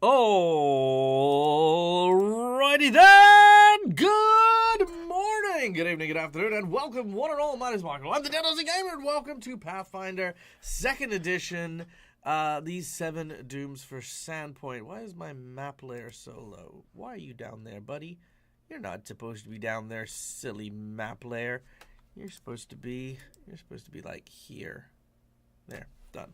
Alrighty then! Good morning, good evening, good afternoon, and welcome one and all. My name is Michael. I'm the Deadosing Gamer, and welcome to Pathfinder 2nd Edition. These 7 dooms for Sandpoint. Why is my map layer so low? Why are you down there, buddy? You're not supposed to be down there, silly map layer. You're supposed to be like here. There, done.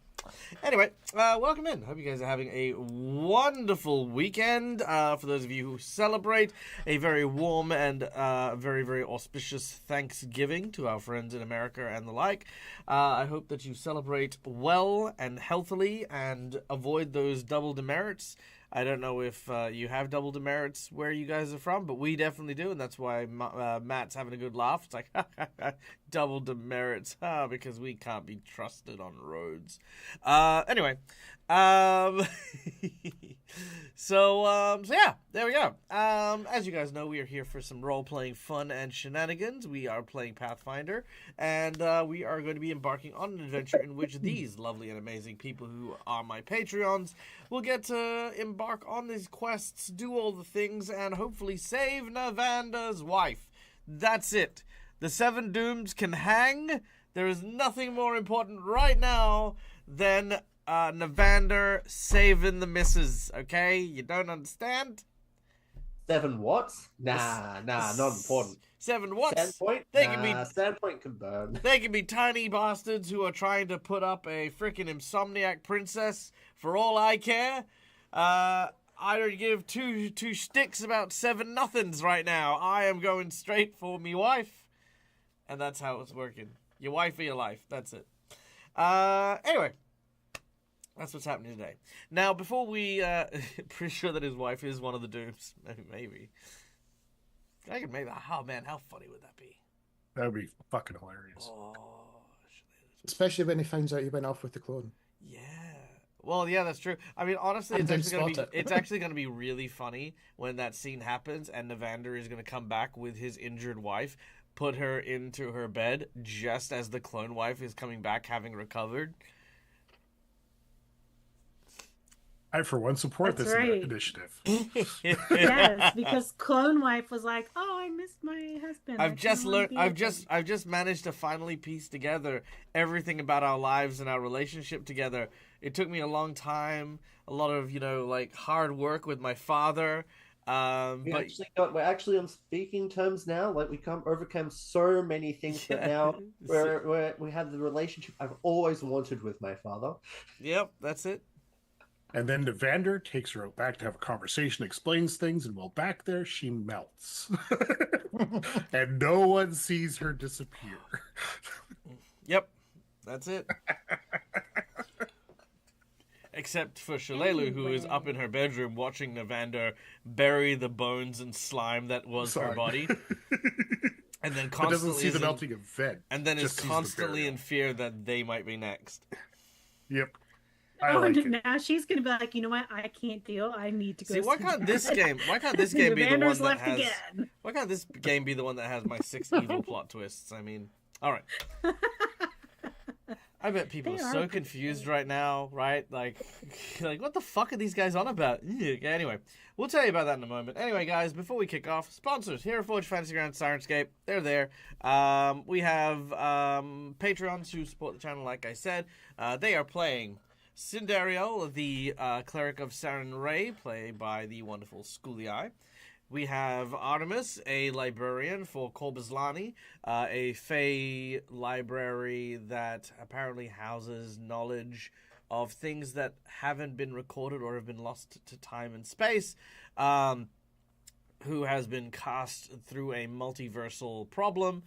Anyway, welcome in. Hope you guys are having a wonderful weekend. For those of you who celebrate, a very warm and very, very auspicious Thanksgiving to our friends in America and the like. I hope that you celebrate well and healthily and avoid those double demerits. I don't know if you have double demerits where you guys are from, but we definitely do, and that's why Matt's having a good laugh. It's like, double demerits, because we can't be trusted on roads. Anyway, so yeah, there we go. As you guys know, we are here for some role-playing fun and shenanigans. We are playing Pathfinder, and we are going to be embarking on an adventure in which these lovely and amazing people who are my Patreons will get to embark on these quests, do all the things, and hopefully save Navanda's wife. That's it. The 7 dooms can hang. There is nothing more important right now than Navander saving the missus, okay? You don't understand? 7 what? Nah, not important. 7 what? Sandpoint? Sandpoint can burn. They can be tiny bastards who are trying to put up a freaking insomniac princess. For all I care, I don't give two sticks about 7 nothings right now. I am going straight for me wife, and that's how it's working. Your wife or your life. That's it. Anyway. That's what's happening today. Now, before we, pretty sure that his wife is one of the dooms. Maybe. I could make that. Oh, man, how funny would that be? That would be fucking hilarious. Oh, especially when he finds out he went off with the clone. Yeah. Well, yeah, that's true. I mean, honestly, it's actually going to be really funny when that scene happens and Navander is going to come back with his injured wife, put her into her bed just as the clone wife is coming back having recovered. I, for one, support this initiative. Yes, because Clone Wife was like, "Oh, I missed my husband." I've just managed to finally piece together everything about our lives and our relationship together. It took me a long time, a lot of hard work with my father. We're actually on speaking terms now. Like, we overcome so many things, but now we have the relationship I've always wanted with my father. Yep, that's it. And then Navander takes her out back to have a conversation, explains things, and while back there, she melts. And no one sees her disappear. Yep, that's it. Except for Shalelu, who is up in her bedroom watching Navander bury the bones and slime that was her body. And then constantly doesn't see the melting event. And then is constantly in fear that they might be next. Yep. Now she's gonna be like, you know what? I can't deal. I need to go. See, why can't this game be the one that has? Again. Why can't this game be the one that has my 6 evil plot twists? I mean, all right. I bet people are so confused right now, right? Like, what the fuck are these guys on about? Anyway, we'll tell you about that in a moment. Anyway, guys, before we kick off, sponsors here at Forge Fantasy Ground Sirenscape. They're there. We have Patreons who support the channel, like I said. They are playing Cindariel, the cleric of Saren Ray, played by the wonderful Schoolii. We have Artemis, a librarian for Corbuslani, a Fey library that apparently houses knowledge of things that haven't been recorded or have been lost to time and space, who has been cast through a multiversal problem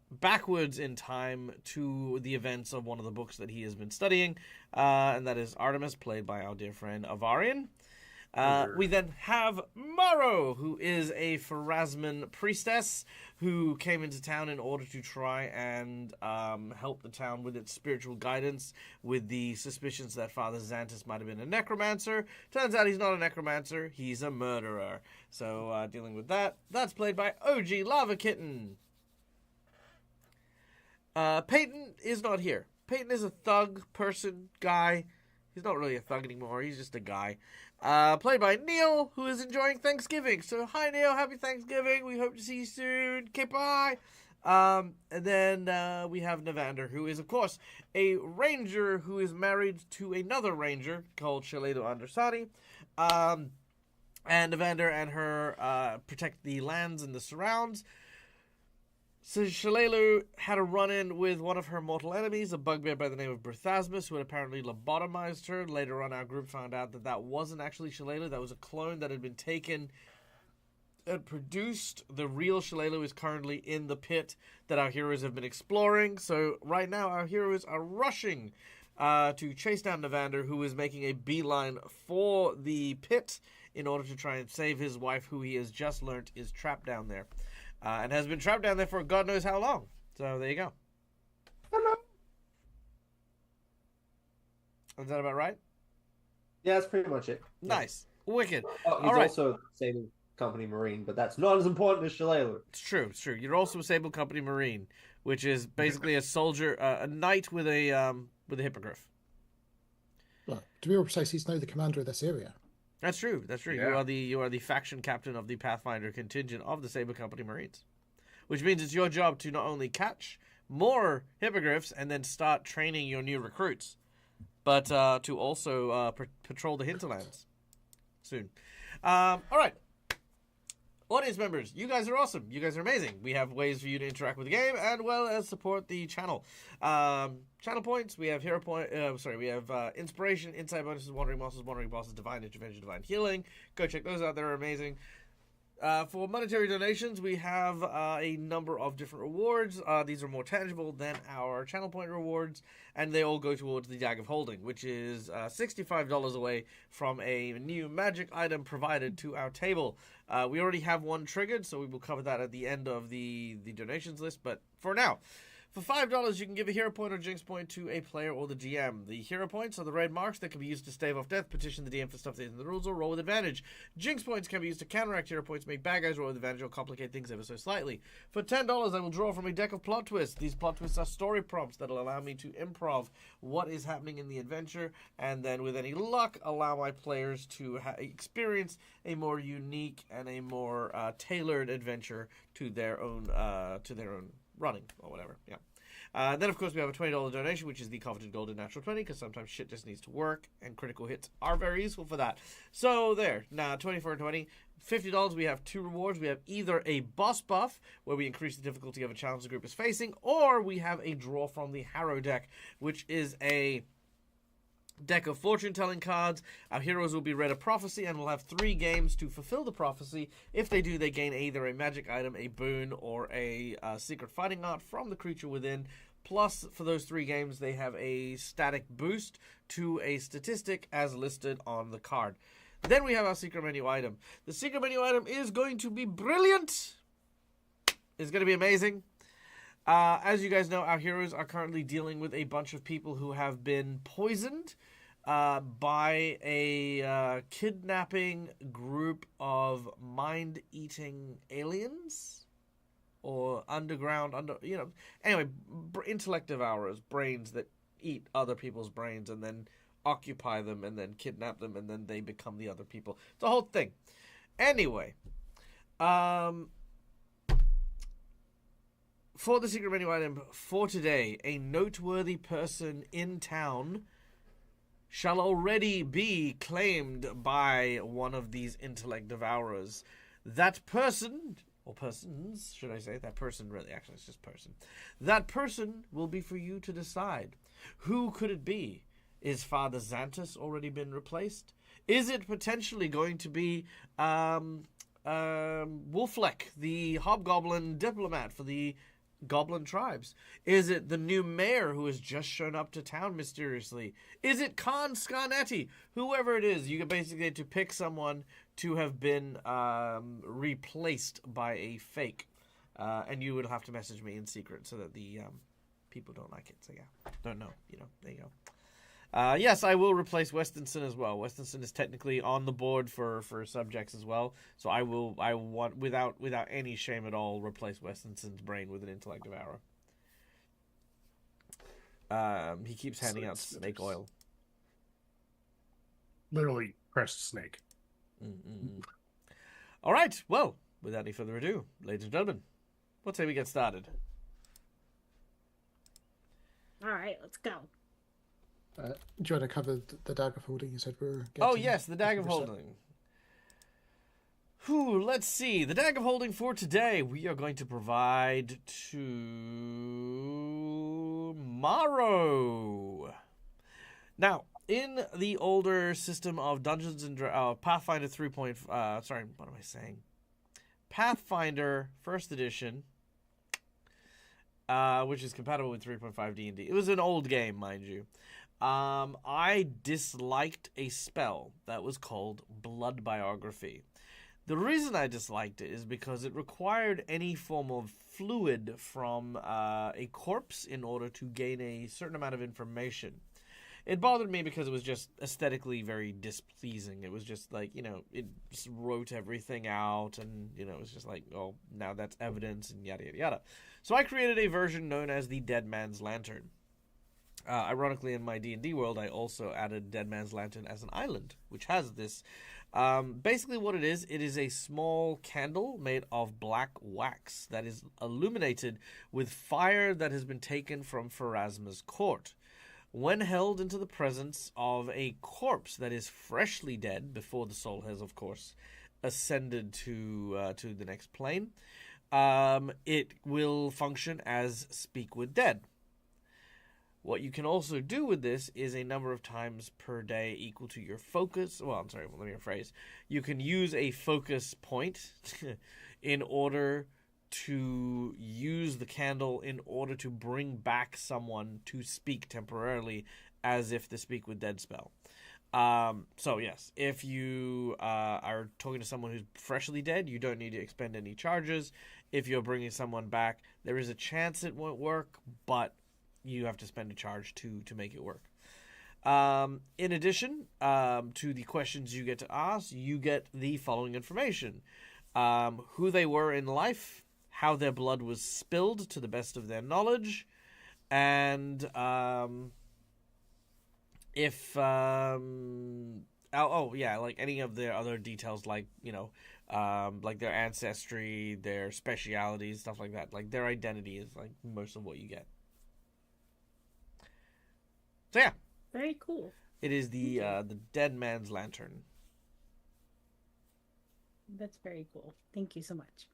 backwards in time to the events of one of the books that he has been studying, and that is Artemis, played by our dear friend Avarian. We then have Maro, who is a Pharasman priestess who came into town in order to try and help the town with its spiritual guidance, with the suspicions that Father Xantus might have been a necromancer. Turns out he's not a necromancer, he's a murderer. So dealing with that, that's played by OG Lava Kitten. Peyton is not here. Peyton is a thug person, guy. He's not really a thug anymore. He's just a guy. Played by Neil, who is enjoying Thanksgiving. So, hi, Neil. Happy Thanksgiving. We hope to see you soon. Okay, bye. And then we have Navander, who is, of course, a ranger who is married to another ranger called Shalado Andersani. And Navander and her protect the lands and the surrounds. So Shalelu had a run-in with one of her mortal enemies, a bugbear by the name of Berthasmus, who had apparently lobotomized her. Later on, our group found out that that wasn't actually Shalelu. That was a clone that had been taken and produced. The real Shalelu is currently in the pit that our heroes have been exploring. So right now, our heroes are rushing to chase down Navander, who is making a beeline for the pit in order to try and save his wife, who he has just learnt is trapped down there. And has been trapped down there for God knows how long. So there you go. Hello. Is that about right? Yeah, that's pretty much it. Nice. Wicked. Oh, he's All right. also Sable Company Marine, but that's not as important as Shalelu. It's true. It's true. You're also a Sable Company Marine, which is basically a soldier, a knight with a hippogriff. Well, to be more precise, he's now the commander of this area. That's true. That's true. Yeah. You are the faction captain of the Pathfinder contingent of the Sable Company Marines, which means it's your job to not only catch more hippogriffs and then start training your new recruits, but to also patrol the hinterlands soon. All right. Audience members, you guys are awesome. You guys are amazing. We have ways for you to interact with the game and well as support the channel. Channel points, we have hero point. We have inspiration, insight bonuses, wandering monsters, wandering bosses, divine intervention, divine healing. Go check those out. They're amazing. For monetary donations, we have a number of different rewards. These are more tangible than our channel point rewards, and they all go towards the Dag of Holding, which is $65 away from a new magic item provided to our table. We already have one triggered, so we will cover that at the end of the donations list, but for now, for $5, you can give a hero point or jinx point to a player or the GM. The hero points are the red marks that can be used to stave off death, petition the DM for stuff that isn't in the rules, or roll with advantage. Jinx points can be used to counteract hero points, make bad guys roll with advantage, or complicate things ever so slightly. For $10, I will draw from a deck of plot twists. These plot twists are story prompts that will allow me to improv what is happening in the adventure, and then with any luck, allow my players to experience a more unique and a more tailored adventure to their own running or whatever. Yeah. Then, of course, we have a $20 donation, which is the coveted golden natural 20, because sometimes shit just needs to work, and critical hits are very useful for that. So, there. Now, 24 and 20. $50, we have two rewards. We have either a boss buff, where we increase the difficulty of a challenge the group is facing, or we have a draw from the Harrow deck, which is a deck of fortune-telling cards. Our heroes will be read a prophecy and will have 3 games to fulfill the prophecy. If they do, they gain either a magic item, a boon, or a secret fighting art from the creature within. Plus, for those 3 games, they have a static boost to a statistic as listed on the card. Then we have our secret menu item. The secret menu item is going to be brilliant. It's going to be amazing. As you guys know, our heroes are currently dealing with a bunch of people who have been poisoned by a kidnapping group of mind-eating aliens or anyway, intellect devourers, brains that eat other people's brains and then occupy them and then kidnap them and then they become the other people. It's a whole thing. Anyway, for the secret menu item for today, a noteworthy person in town shall already be claimed by one of these intellect devourers. That person, or persons, should I say, that person really, actually it's just person. That person will be for you to decide. Who could it be? Is Father Xantus already been replaced? Is it potentially going to be Wolfleck, the hobgoblin diplomat for the goblin tribes? Is it the new mayor who has just shown up to town mysteriously? Is it Khan Scarnetti? Whoever it is, you basically get to pick someone to have been replaced by a fake. And you would have to message me in secret so that the people don't like it. So yeah, don't know. There you go. Yes, I will replace Westonson as well. Westonson is technically on the board for subjects as well, so I want without any shame at all replace Westonson's brain with an intellect devourer. He keeps handing out snake oil. literally pressed snake. Mm-mm. All right. Well, without any further ado, ladies and gentlemen, let's say we get started. All right, let's go. Do you want to cover the dagger holding? You said we were. Oh yes, the dag of holding. Whew, let's see. The dag of holding for today, we are going to provide to Morrow. Now, in the older system of Dungeons and Pathfinder 3. Sorry, what am I saying? Pathfinder First Edition, which is compatible with 3.5 D&D. It was an old game, mind you. I disliked a spell that was called Blood Biography. The reason I disliked it is because it required any form of fluid from a corpse in order to gain a certain amount of information. It bothered me because it was just aesthetically very displeasing. It was just like, it just wrote everything out and, it was just like, oh, now that's evidence and yada, yada, yada. So I created a version known as the Dead Man's Lantern. Ironically, in my D&D world, I also added Dead Man's Lantern as an island, which has this. Basically what it is a small candle made of black wax that is illuminated with fire that has been taken from Pharasma's court. When held into the presence of a corpse that is freshly dead, before the soul has, of course, ascended to the next plane, it will function as Speak with Dead. What you can also do with this is a number of times per day equal to your focus. Well, I'm sorry, let me rephrase. You can use a focus point in order to use the candle in order to bring back someone to speak temporarily as if the Speak with Dead spell. So yes, if you are talking to someone who's freshly dead, you don't need to expend any charges. If you're bringing someone back, there is a chance it won't work, but you have to spend a charge to make it work. In addition to the questions you get to ask, you get the following information. Who they were in life, how their blood was spilled to the best of their knowledge, and if like any of their other details, like like their ancestry, their specialities, stuff like that. Like their identity is like most of what you get. So yeah, Very cool. it is the Dead Man's Lantern. That's very cool. Thank you so much.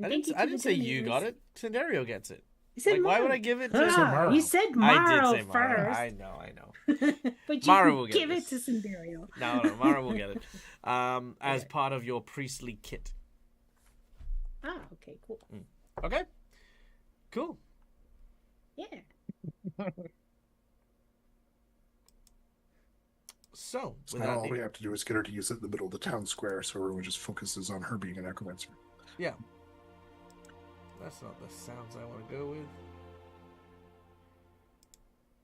I didn't say you got it. Cinderio gets it. You said Like, why would Mara. I give it to? Mara. You said I Maro did say Mara. first. I know. But Mara you will can get give it this. to Cinderio. No, Mara will get it. As Okay. part of your priestly kit. Ah, okay, cool. Okay. Cool. Yeah. So, So with now that, all we have to do is get her to use it in the middle of the town square, so everyone just focuses on her being a necromancer. yeah. That's not the sounds I want to go with.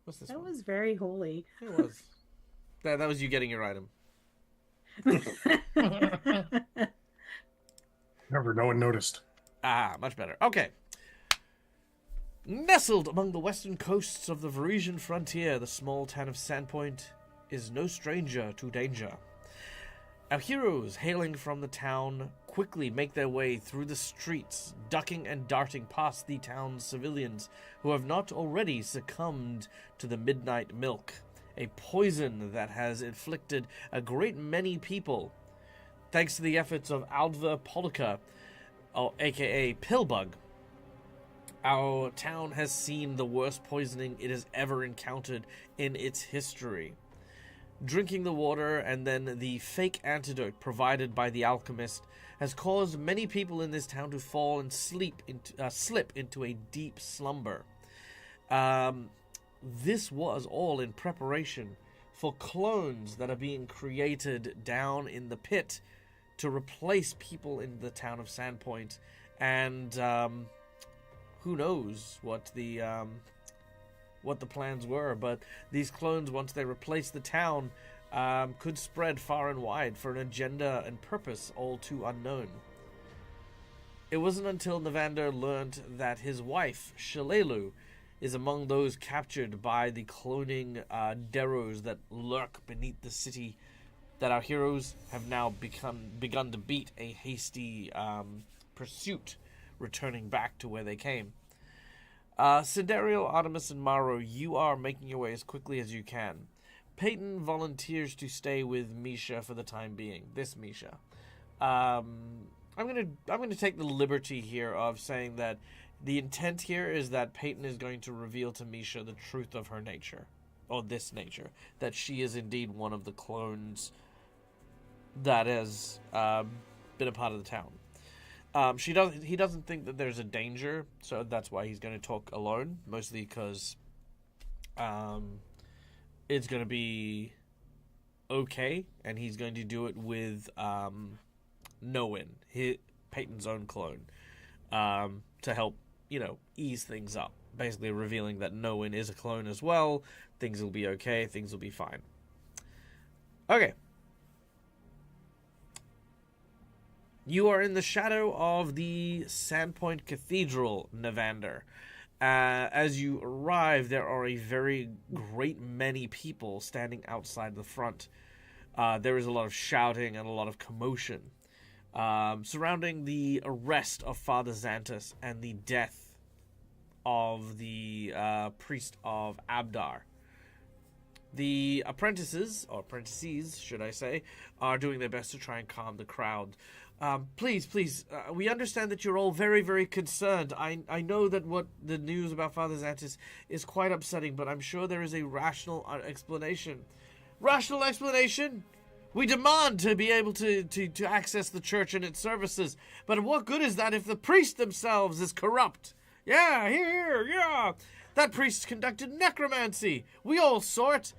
What's this That one? was very holy. It was. That was you getting your item. Remember, no one noticed. Ah, much better. Okay. Nestled among the western coasts of the Varisian frontier, the small town of Sandpoint is no stranger to danger. Our heroes, hailing from the town, quickly make their way through the streets, ducking and darting past the town's civilians who have not already succumbed to the midnight milk, a poison that has inflicted a great many people. Thanks to the efforts of Alva Polica, aka Pillbug, our town has seen the worst poisoning it has ever encountered in its history. Drinking the water and then the fake antidote provided by the alchemist has caused many people in this town to fall and slip into a deep slumber. This was all in preparation for clones that are being created down in the pit to replace people in the town of Sandpoint, and who knows what the plans were, but these clones, once they replace the town, could spread far and wide for an agenda and purpose all too unknown. It wasn't until Navander learned that his wife, Shalelu, is among those captured by the cloning Deros that lurk beneath the city that our heroes have now begun to beat a hasty pursuit, returning back to where they came. Cinderio, Artemis, and Maro, you are making your way as quickly as you can. Peyton volunteers to stay with Misha for the time being. This Misha. I'm gonna take the liberty here of saying that the intent here is that Peyton is going to reveal to Misha the truth of her nature, or this nature, that she is indeed one of the clones that has been a part of the town. He doesn't think that there's a danger, so that's why he's going to talk alone, mostly because it's going to be okay, and he's going to do it with Noin, Peyton's own clone, to help, ease things up. Basically revealing that Noin is a clone as well. Things will be okay. Things will be fine. Okay. You are in the shadow of the Sandpoint Cathedral, Navander. As you arrive, there are a very great many people standing outside the front. There is a lot of shouting and a lot of commotion surrounding the arrest of Father Xantus and the death of the priest of Abdar. The apprentices, or apprentices, should I say, are doing their best to try and calm the crowd. Please, we understand that you're all very, very concerned. I know that what the news about Father Xantus is quite upsetting, but I'm sure there is a rational explanation. Rational explanation? We demand to be able to access the church and its services. But what good is that if the priest themselves is corrupt? Yeah, yeah. That priest conducted necromancy. We all saw it.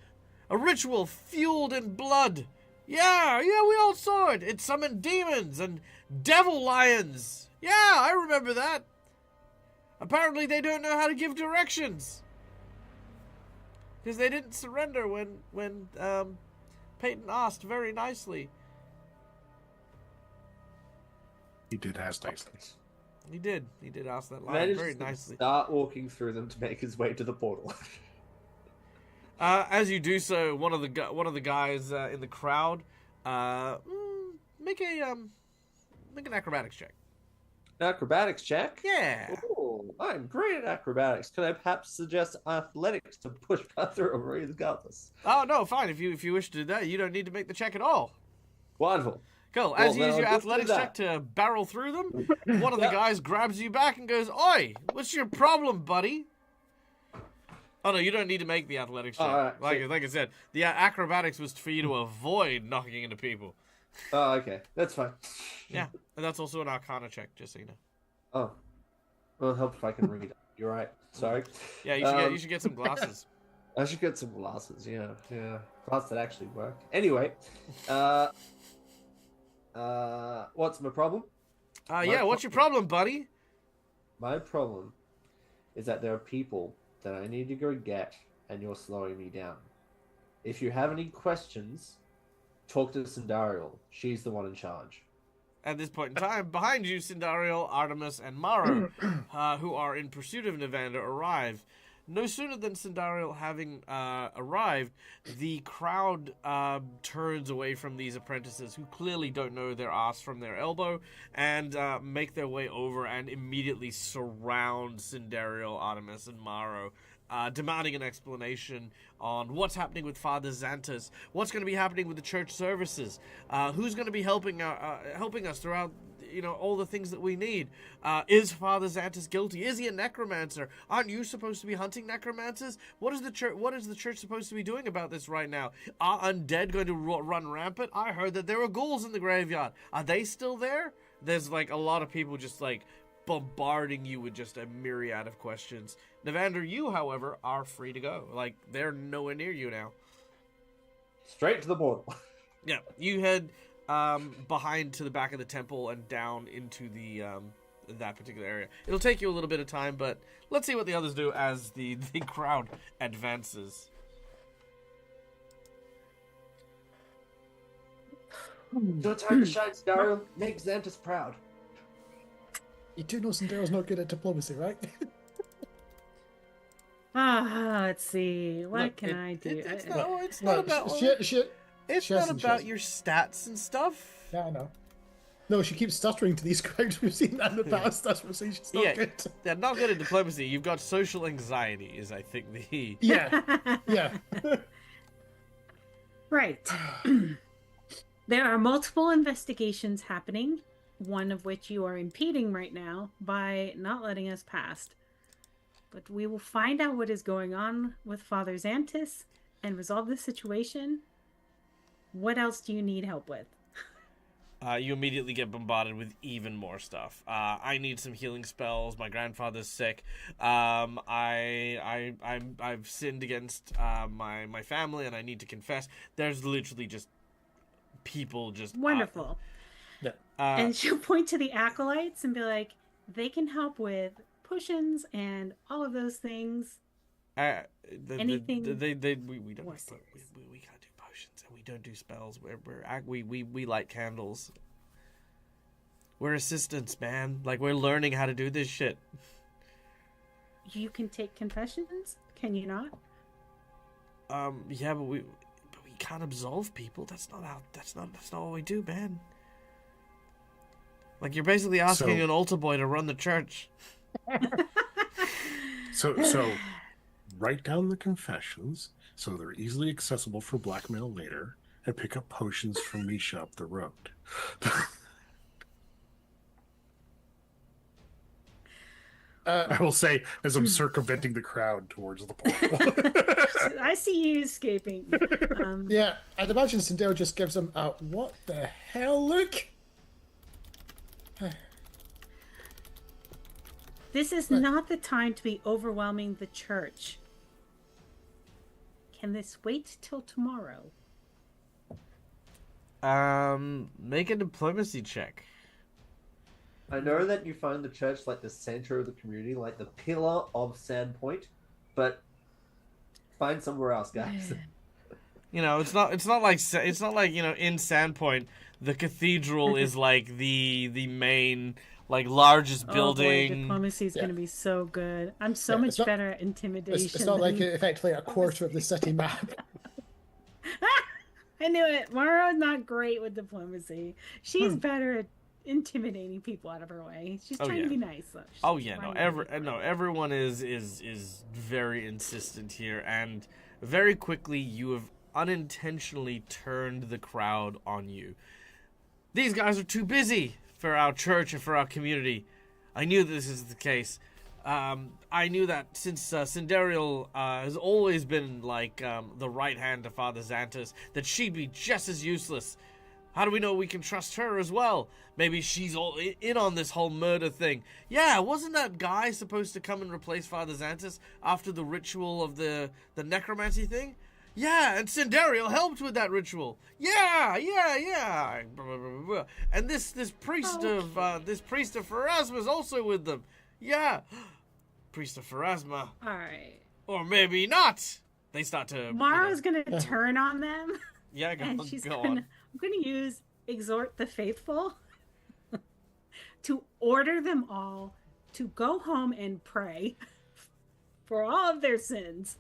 A ritual fueled in blood. Yeah, we all saw it. It summoned demons and devil lions. Yeah, I remember that. Apparently they don't know how to give directions. Because they didn't surrender when Peyton asked very nicely. He did ask nicely. He did ask that line very nicely. Start walking through them to make his way to the portal. As you do so, one of the guys in the crowd make an acrobatics check. An acrobatics check? Yeah. Ooh, I'm great at acrobatics. Can I perhaps suggest athletics to push through or regardless? Oh no, fine. If you wish to do that, you don't need to make the check at all. Wonderful. Cool. As you use your athletics check to barrel through them, one of the guys grabs you back and goes, "Oi, what's your problem, buddy?" Oh no, you don't need to make the athletics check. Right. Like I said, the acrobatics was for you to avoid knocking into people. Oh, okay. That's fine. Yeah, and that's also an Arcana check, just so you know. Oh. Well, help if I can read. You're right. Sorry. Yeah, you should get some glasses. I should get some glasses, yeah. Glasses that actually work. Anyway, what's my problem? What's your problem, buddy? My problem is that there are people that I need to go get, and you're slowing me down. If you have any questions, talk to Sandariel. She's the one in charge. At this point in time, behind you, Sindariel, Artemis, and Maro, who are in pursuit of Navander, arrive. No sooner than Sindariel having arrived, the crowd turns away from these apprentices who clearly don't know their ass from their elbow and make their way over and immediately surround Sindariel, Artemis, and Maro, demanding an explanation on what's happening with Father Xantus, what's going to be happening with the church services, who's going to be helping us throughout all the things that we need. Is Father Xantus guilty? Is he a necromancer? Aren't you supposed to be hunting necromancers? What is the church supposed to be doing about this right now? Are undead going to run rampant? I heard that there were ghouls in the graveyard. Are they still there? There's a lot of people just bombarding you with just a myriad of questions. Navander, you, however, are free to go. They're nowhere near you now. Straight to the portal. Yeah, you head behind to the back of the temple and down into the that particular area. It'll take you a little bit of time, but let's see what the others do as the crowd advances. Your time to shine, Sandariel. Make Xantus proud. You do know Sandaro's not good at diplomacy, right? Let's see. What can I do? It's not about... It's She not hasn't about chosen. your stats and stuff. Yeah, I know. No, she keeps stuttering to these crowds. We've seen that in the past. That's what she's not Yeah. good. Yeah, not good at diplomacy. You've got social anxiety, is I think the. Yeah, yeah. Right. There are multiple investigations happening, one of which you are impeding right now by not letting us past. But we will find out what is going on with Father Xantus and resolve the situation. What else do you need help with? You immediately get bombarded with even more stuff. I need some healing spells. My grandfather's sick. I've sinned against my family, and I need to confess. There's literally just people just Wonderful. And she'll point to the acolytes and be like, they can help with potions and all of those things. Anything we don't more we can't serious. do potions, and we don't do spells. We light candles. We're assistants, man. Like, we're learning how to do this shit. You can take confessions, can you not? Yeah, but we can't absolve people. That's not what we do, man. Like, you're basically asking an altar boy to run the church. So write down the confessions so they're easily accessible for blackmail later, and pick up potions from Misha up the road. I will say as I'm circumventing the crowd towards the portal. I see you escaping. Yeah, I'd imagine Sindel just gives him a what the hell look. This is not the time to be overwhelming the church. Can this wait till tomorrow? Make a diplomacy check. I know that you find the church like the center of the community, like the pillar of Sandpoint, but find somewhere else, guys. You know, it's not like you know, in Sandpoint, the cathedral is like the main, like, largest building. Oh boy, diplomacy is going to be so good. I'm so Yeah, much it's not- better at intimidation. It's not like effectively a quarter of the city map. I knew it. Mara's not great with diplomacy. She's better at intimidating people out of her way. She's trying to be nice, though. Everyone is very insistent here, and very quickly you have unintentionally turned the crowd on you. These guys are too busy for our church and for our community. I knew this is the case. I knew that since Cinderial has always been like the right hand to Father Xantus, that she'd be just as useless. How do we know we can trust her as well? Maybe she's all in on this whole murder thing. Yeah, wasn't that guy supposed to come and replace Father Xantus after the ritual of the necromancy thing? Yeah, and Cinderial helped with that ritual. Yeah. And this priest of Pharasma is also with them. Yeah, priest of Pharasma. All right. Or maybe not. They start to. Mara's going to turn on them. Yeah, And she's go gonna, on. I'm going to use Exhort the Faithful to order them all to go home and pray for all of their sins.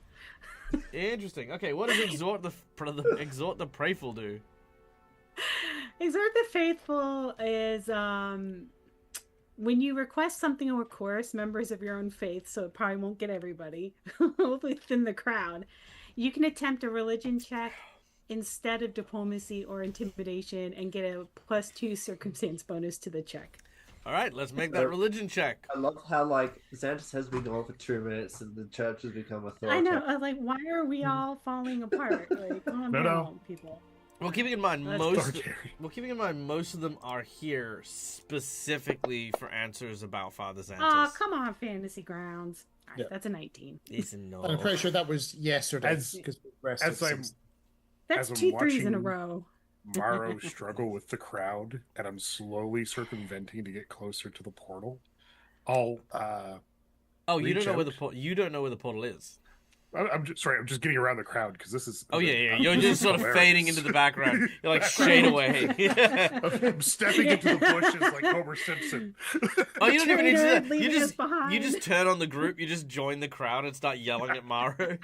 Interesting. Okay, what does exhort the prayful do? Exhort the Faithful is when you request something or course, members of your own faith, so it probably won't get everybody within the crowd, you can attempt a religion check instead of diplomacy or intimidation and get a +2 circumstance bonus to the check. All right, let's make that religion check. I love how, like, Xantus has been gone for 2 minutes and the church has become I authoritative. know, I was like, why are we all falling apart? Like, calm down, people. Well, keeping in mind That's most of them are here specifically for answers about Father Xantus. Oh, come on, Fantasy Grounds. All right, Yeah. that's a 19. It's a no. And I'm pretty sure that was yesterday. As- because the rest as of I'm That's As I'm 2 threes in a watching- row. Morrow struggle with the crowd, and I'm slowly circumventing to get closer to the portal. I'll Oh, you reach don't know where out. you don't know where the portal is. I'm just getting around the crowd because this is. Oh yeah. You're just sort of hilarious. fading into the background. You're like shade away. I'm stepping into the bushes like Homer Simpson. Oh, you don't even need to do that. Leaving You us behind. just turn on the group. You just join the crowd and start yelling at Maru.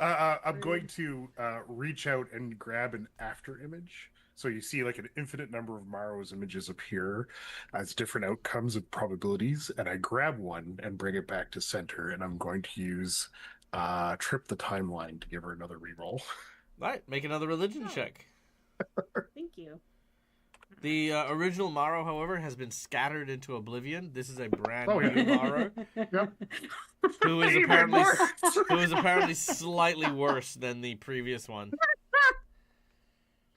I'm going to reach out and grab an after image. So you see like an infinite number of Maro's images appear as different outcomes and probabilities. And I grab one and bring it back to center. And I'm going to use Trip the Timeline to give her another reroll. All right, make another religion check. Thank you. The original Maro, however, has been scattered into oblivion. This is a brand Oh, new yeah. Maro, Yep. who is Even apparently worse. who is apparently slightly worse than the previous one.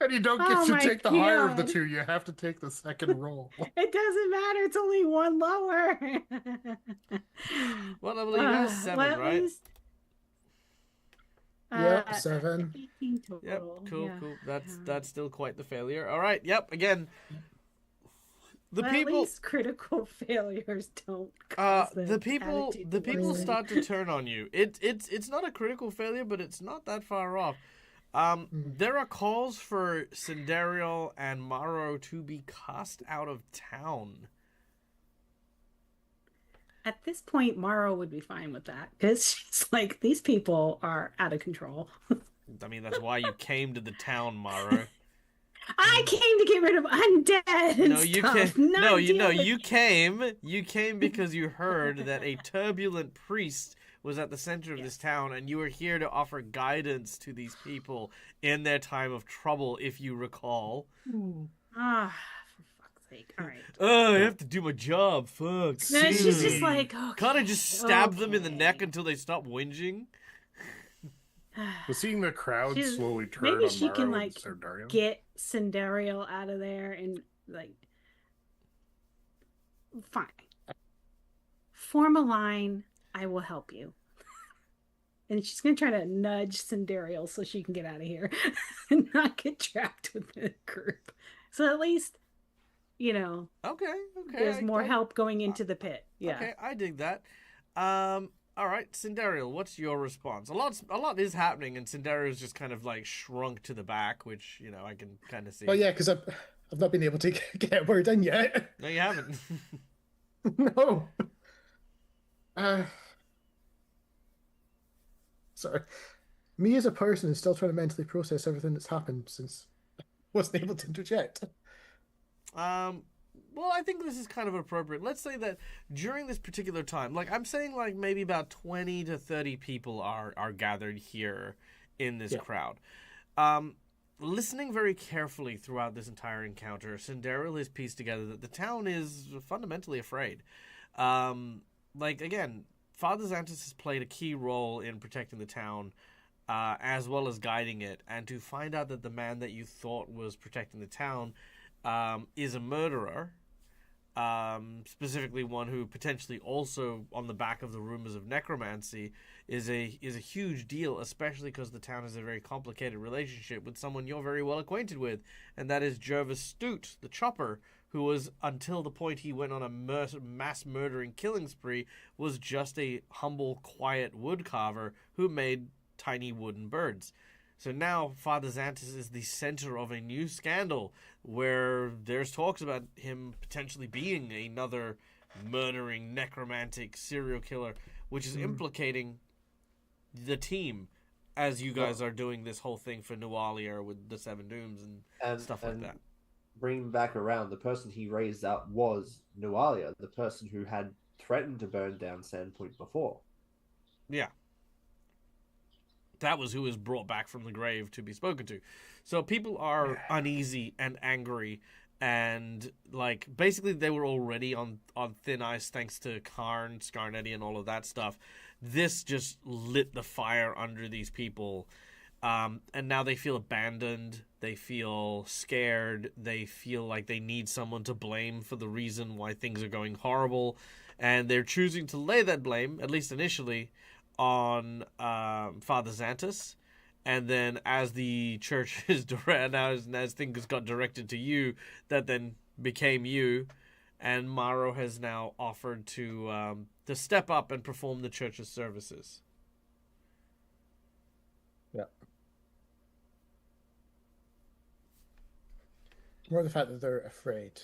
And you don't get Oh to my take the higher of the God. two. You have to take the second roll. It doesn't matter. It's only one lower. What level are you guys? 7, well, at right? least- Yep, Uh, 7. 18 total. Yep, cool, yeah. cool. That's still quite the failure. All right, yep. Again, the Well, people, At least critical failures don't cause the people worsen. start to turn on you. It's not a critical failure, but it's not that far off. There are calls for Sindariel and Maro to be cast out of town. At this point, Maro would be fine with that because she's like, these people are out of control. I mean, that's why you came to the town, Maro. I came to get rid of undead. And No, you stuff, came. not No, you deal know, with- you came. You came because you heard that a turbulent priest was at the center of this town, and you were here to offer guidance to these people in their time of trouble, if you recall. Ah, for fuck's sake! All right. Oh, I have to do my job. Fuck. No, she's just See. like, okay, Can't I just stab them in the neck okay. until they stop whinging? But seeing the crowd She's- slowly turn maybe on she Maro can and like Sandariel. get Sindariel out of there and like fine. Form a line. I will help you. And she's gonna try to nudge Sindariel so she can get out of here and not get trapped with the group. So at least, you know, Okay, there's more help going into the pit. Yeah. Okay, I dig that. All right, Sindariel, what's your response? A lot is happening, and Sindariel's just kind of like shrunk to the back, which I can kind of see. Oh yeah, because I've not been able to get a word in yet. No, you haven't. No. Sorry. Me as a person is still trying to mentally process everything that's happened since I wasn't able to interject. Well, I think this is kind of appropriate. Let's say that during this particular time, like I'm saying, like maybe about 20 to 30 people are gathered here in this crowd. Listening very carefully throughout this entire encounter, Sindariel has pieced together that the town is fundamentally afraid. Like, again, Father Xantus has played a key role in protecting the town, as well as guiding it. And to find out that the man that you thought was protecting the town is a murderer, specifically one who potentially also, on the back of the rumors of necromancy, is a huge deal, especially because the town has a very complicated relationship with someone you're very well acquainted with, and that is Jervis Stute, the chopper, who was, until the point he went on a mass murdering killing spree, was just a humble, quiet woodcarver who made tiny wooden birds. So now Father Xantus is the center of a new scandal where there's talks about him potentially being another murdering, necromantic serial killer, which is implicating the team as you guys are doing this whole thing for Nualia with the Seven Dooms and stuff like that. Bringing back around, the person he raised up was Nualia, the person who had threatened to burn down Sandpoint before. Yeah. That was who was brought back from the grave to be spoken to. So people are uneasy and angry, and like basically they were already on thin ice thanks to Karn, Scarnetti, and all of that stuff. This just lit the fire under these people, and now they feel abandoned. They feel scared. They feel like they need someone to blame for the reason why things are going horrible, and they're choosing to lay that blame, at least initially, on Father Xantus, and then as the church is as things got directed to you, that then became you, and Maro has now offered to step up and perform the church's services. Yeah. More the fact that they're afraid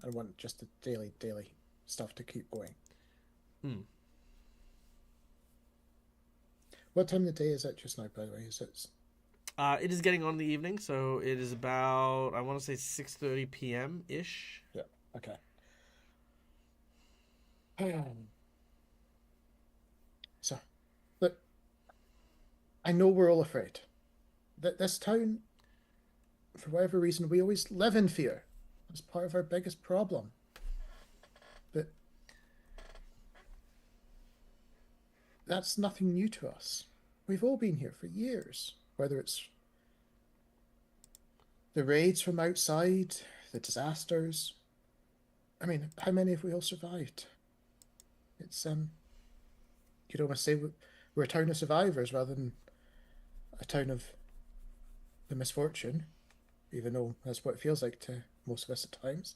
and want just the daily stuff to keep going. What time of the day is it just now, by the way? Is it... It is getting on in the evening, so it is about, I want to say 6:30 p.m. ish. Yeah, okay. So, look, I know we're all afraid. That this town, for whatever reason, we always live in fear. It's part of our biggest problem. But that's nothing new to us. We've all been here for years, whether it's the raids from outside, the disasters. I mean, how many have we all survived? It's, you'd almost say we're a town of survivors rather than a town of the misfortune, even though that's what it feels like to most of us at times.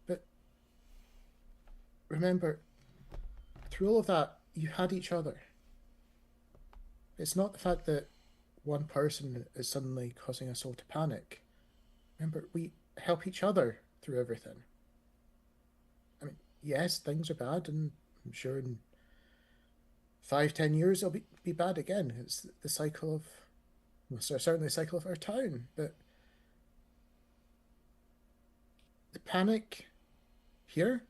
But remember, through all of that, you had each other. It's not the fact that one person is suddenly causing us all to panic. Remember, we help each other through everything. I mean, yes, things are bad, and I'm sure in 5-10 years it'll be bad again. It's the cycle of, well, certainly the cycle of our town. But the panic here,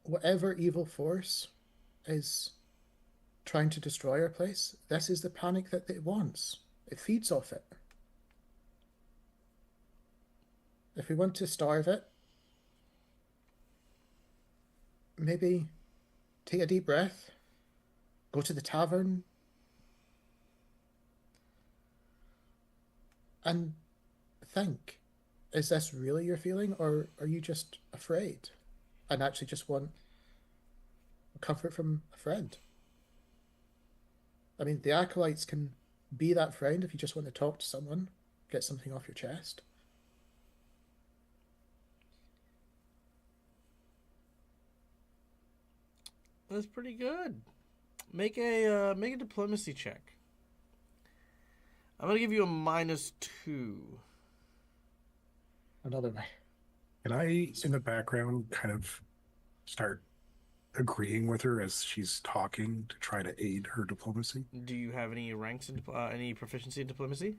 whatever evil force is trying to destroy our place, this is the panic that it wants. It feeds off it. If we want to starve it, maybe take a deep breath, go to the tavern, and think, is this really your feeling, or are you just afraid and actually just want comfort from a friend? I mean, the acolytes can be that friend if you just want to talk to someone, get something off your chest. That's pretty good. Make a diplomacy check. I'm gonna give you a -2. Another way. Can I, in the background, kind of start agreeing with her as she's talking to try to aid her diplomacy? Do you have any ranks in any proficiency in diplomacy?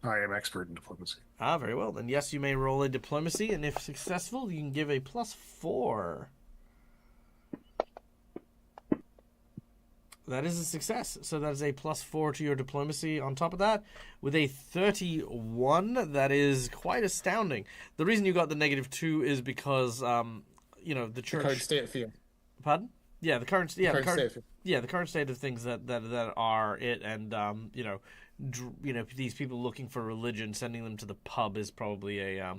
I am expert in diplomacy. Ah, very well. Then yes, you may roll a diplomacy, and if successful, you can give a +4. That is a success. So that is a +4 to your diplomacy on top of that. With a 31, that is quite astounding. The reason you got the -2 is because, you know, the church... The current state of fear. Pardon? Yeah, the current state of fear. Yeah, the current state of things that are it, and you know, these people looking for religion, sending them to the pub is probably a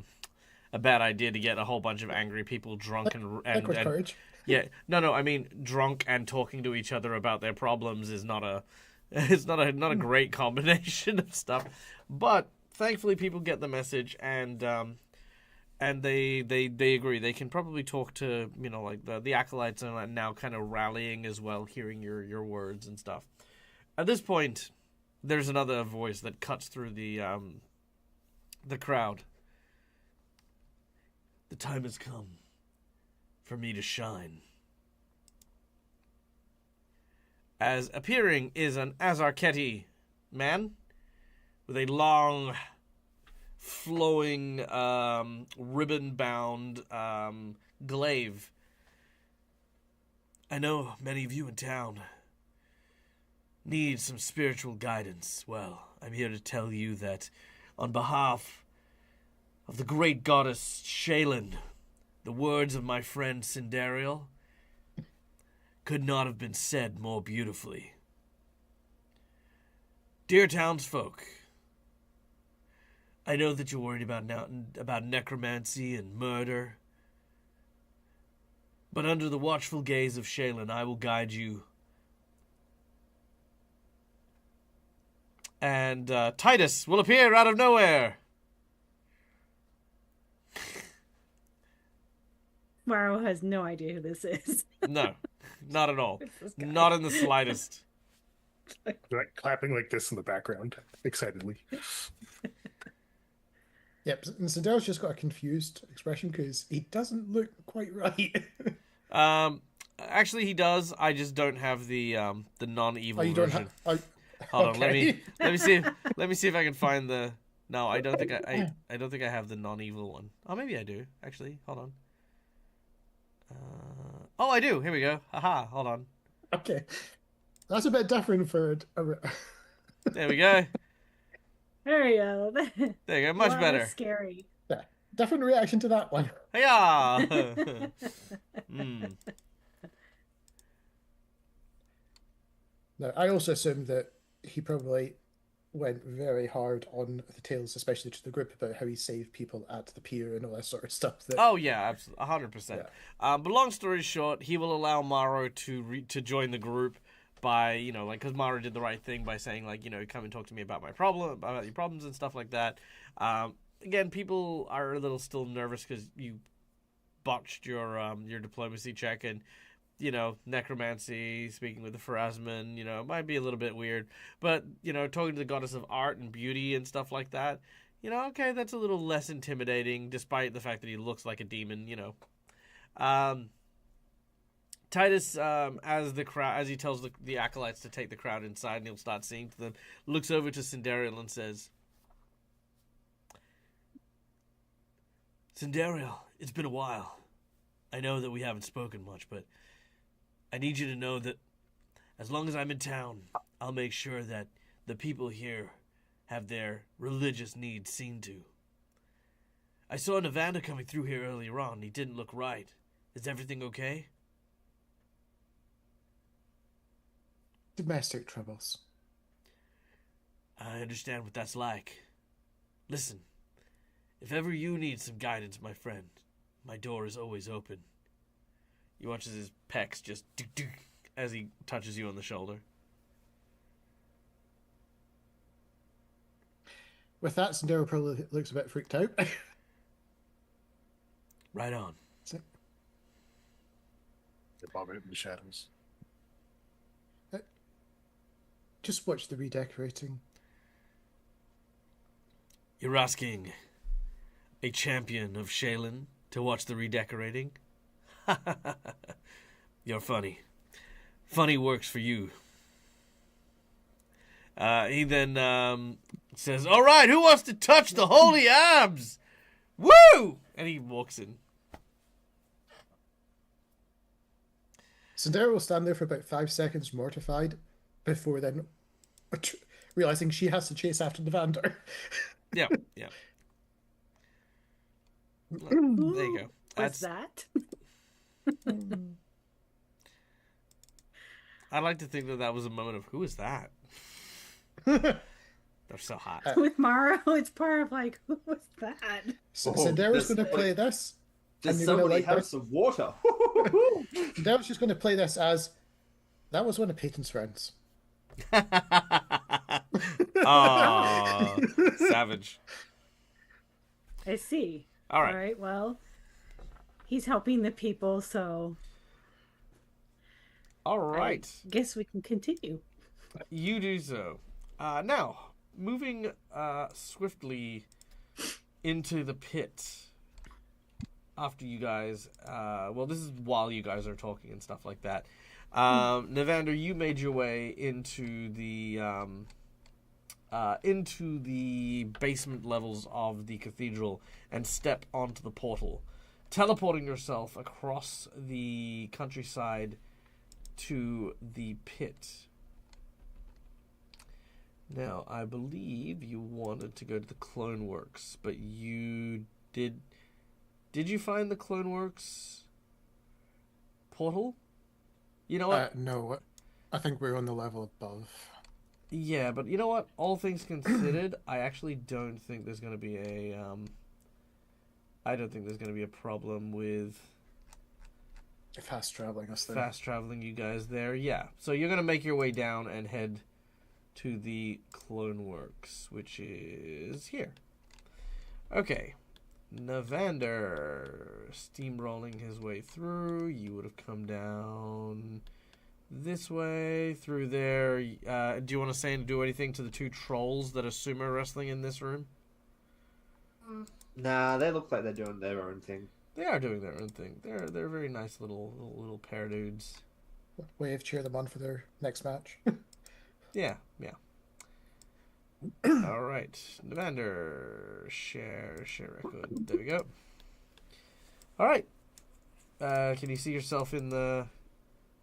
bad idea to get a whole bunch of angry people drunk and courage. Yeah, no. I mean, drunk and talking to each other about their problems is not a a great combination of stuff. But thankfully, people get the message, and they agree. They can probably talk to, you know, like the acolytes are now kind of rallying as well, hearing your words and stuff. At this point, there's another voice that cuts through the crowd. The time has come for me to shine. As appearing is an Azarketi man with a long, flowing, ribbon-bound glaive. I know many of you in town need some spiritual guidance. Well, I'm here to tell you that on behalf of the great goddess Shaylin, the words of my friend Cindariel could not have been said more beautifully. Dear townsfolk, I know that you're worried about necromancy and murder, but under the watchful gaze of Shaylin, I will guide you. And Titus will appear out of nowhere. Maro has no idea who this is. No, not at all. Not in the slightest. Like clapping like this in the background, excitedly. Yep, and Sandel's just got a confused expression because he doesn't look quite right. Actually, he does. I just don't have the non-evil Oh, you don't version. have. Hold on, let okay. me see if I can find the. No, I don't think I don't think I have the non-evil one. Oh, maybe I do. Actually, hold on. Oh, I do. Here we go. Haha. Hold on. Okay. That's a bit different for. There we go. There you go. There you go. Much Well, better. that's scary. Yeah, different reaction to that one. Hiya! Mm. Now, I also assume that he probably went very hard on the tales, especially to the group, about how he saved people at the pier and all that sort of stuff. That, Oh yeah, absolutely, 100%. Yeah. But long story short, he will allow Maro to join the group by, you know, like, because Maro did the right thing by saying, like, you know, come and talk to me about about your problems and stuff like that. Again, people are a little still nervous because you botched your diplomacy check, and, you know, necromancy, speaking with the Pharasman, you know, might be a little bit weird. But, you know, talking to the goddess of art and beauty and stuff like that, you know, okay, that's a little less intimidating, despite the fact that he looks like a demon, you know. Titus, as he tells the acolytes to take the crowd inside and he'll start singing to them, looks over to Sindariel and says, Sindariel, it's been a while. I know that we haven't spoken much, but I need you to know that as long as I'm in town, I'll make sure that the people here have their religious needs seen to. I saw Navander coming through here earlier on. He didn't look right. Is everything okay? domestic troubles. I understand what that's like. Listen, if ever you need some guidance, my friend, my door is always open. He watches his pecs just as he touches you on the shoulder. With that, Sandero probably looks a bit freaked out. Right on. They bob out in the shadows. Just watch the redecorating. You're asking a champion of Shaylin to watch the redecorating? You're funny. Funny works for you. He then says, all right, who wants to touch the holy abs? Woo! And he walks in. Sandero will stand there for about 5 seconds mortified before then realizing she has to chase after the Vander. Yeah, yeah. There you go. What's that? I'd like to think that that was a moment of, who is that? They're so hot. With Maro, it's part of like, who was that? Sandero's going to play this. Does and you're gonna somebody like have this. some water? Sandero's just going to play this as, that was one of Peyton's friends. Aww, savage. I see. All right. All right, well, he's helping the people, so All right. I guess we can continue. You do so. Now, moving swiftly into the pit after you guys, well, this is while you guys are talking and stuff like that. Navander, you made your way into the basement levels of the cathedral and step onto the portal, teleporting yourself across the countryside to the pit. Now, I believe you wanted to go to the Clone Works, but you did you find the Clone Works portal? You know what? No, I think we're on the level above. Yeah, but you know what? All things considered, I actually don't think there's going to be a I don't think there's going to be a problem with Fast traveling us there. fast traveling you guys there. Yeah. So you're going to make your way down and head to the Clone Works, which is here. Okay. Navander steamrolling his way through. You would have come down this way, through there. Do you want to say and do anything to the two trolls that are sumo wrestling in this room? Nah, they look like they're doing their own thing. They are doing their own thing. They're very nice little pair dudes. Wave, cheer them on for their next match. Yeah. All right, Evander, share record. There we go. All right. Can you see yourself in the?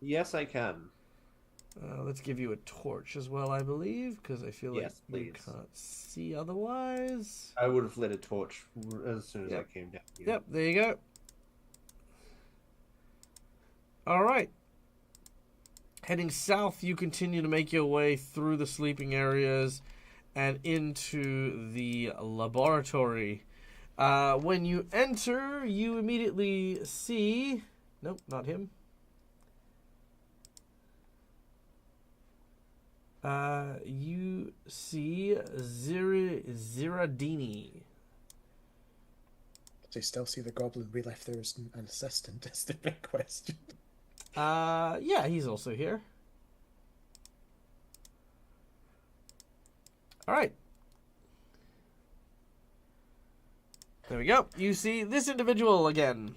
Yes, I can. Let's give you a torch as well, I believe, because I feel like Yes, you please. can't see otherwise. I would have lit a torch as soon as I Yep. came down here. Yep, there you go. All right. Heading south, you continue to make your way through the sleeping areas and into the laboratory. When you enter, you immediately see... Nope, not him. You see Ziradini. Do you still see the goblin we left there as an assistant? Is the big question. Yeah, he's also here. All right. There we go. You see this individual again.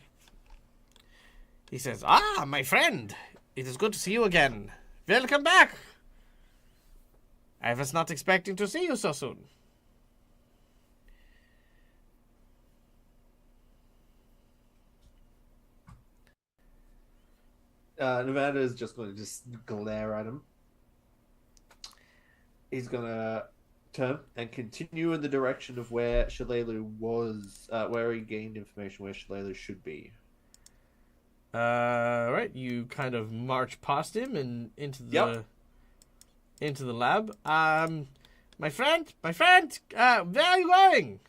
He says, "Ah, my friend, it is good to see you again. Welcome back. I was not expecting to see you so soon." Nevada is just going to just glare at him. He's going to turn and continue in the direction of where Shalelu was, where he gained information where Shalelu should be. Right. You kind of march past him and into the lab. My friend, where are you going?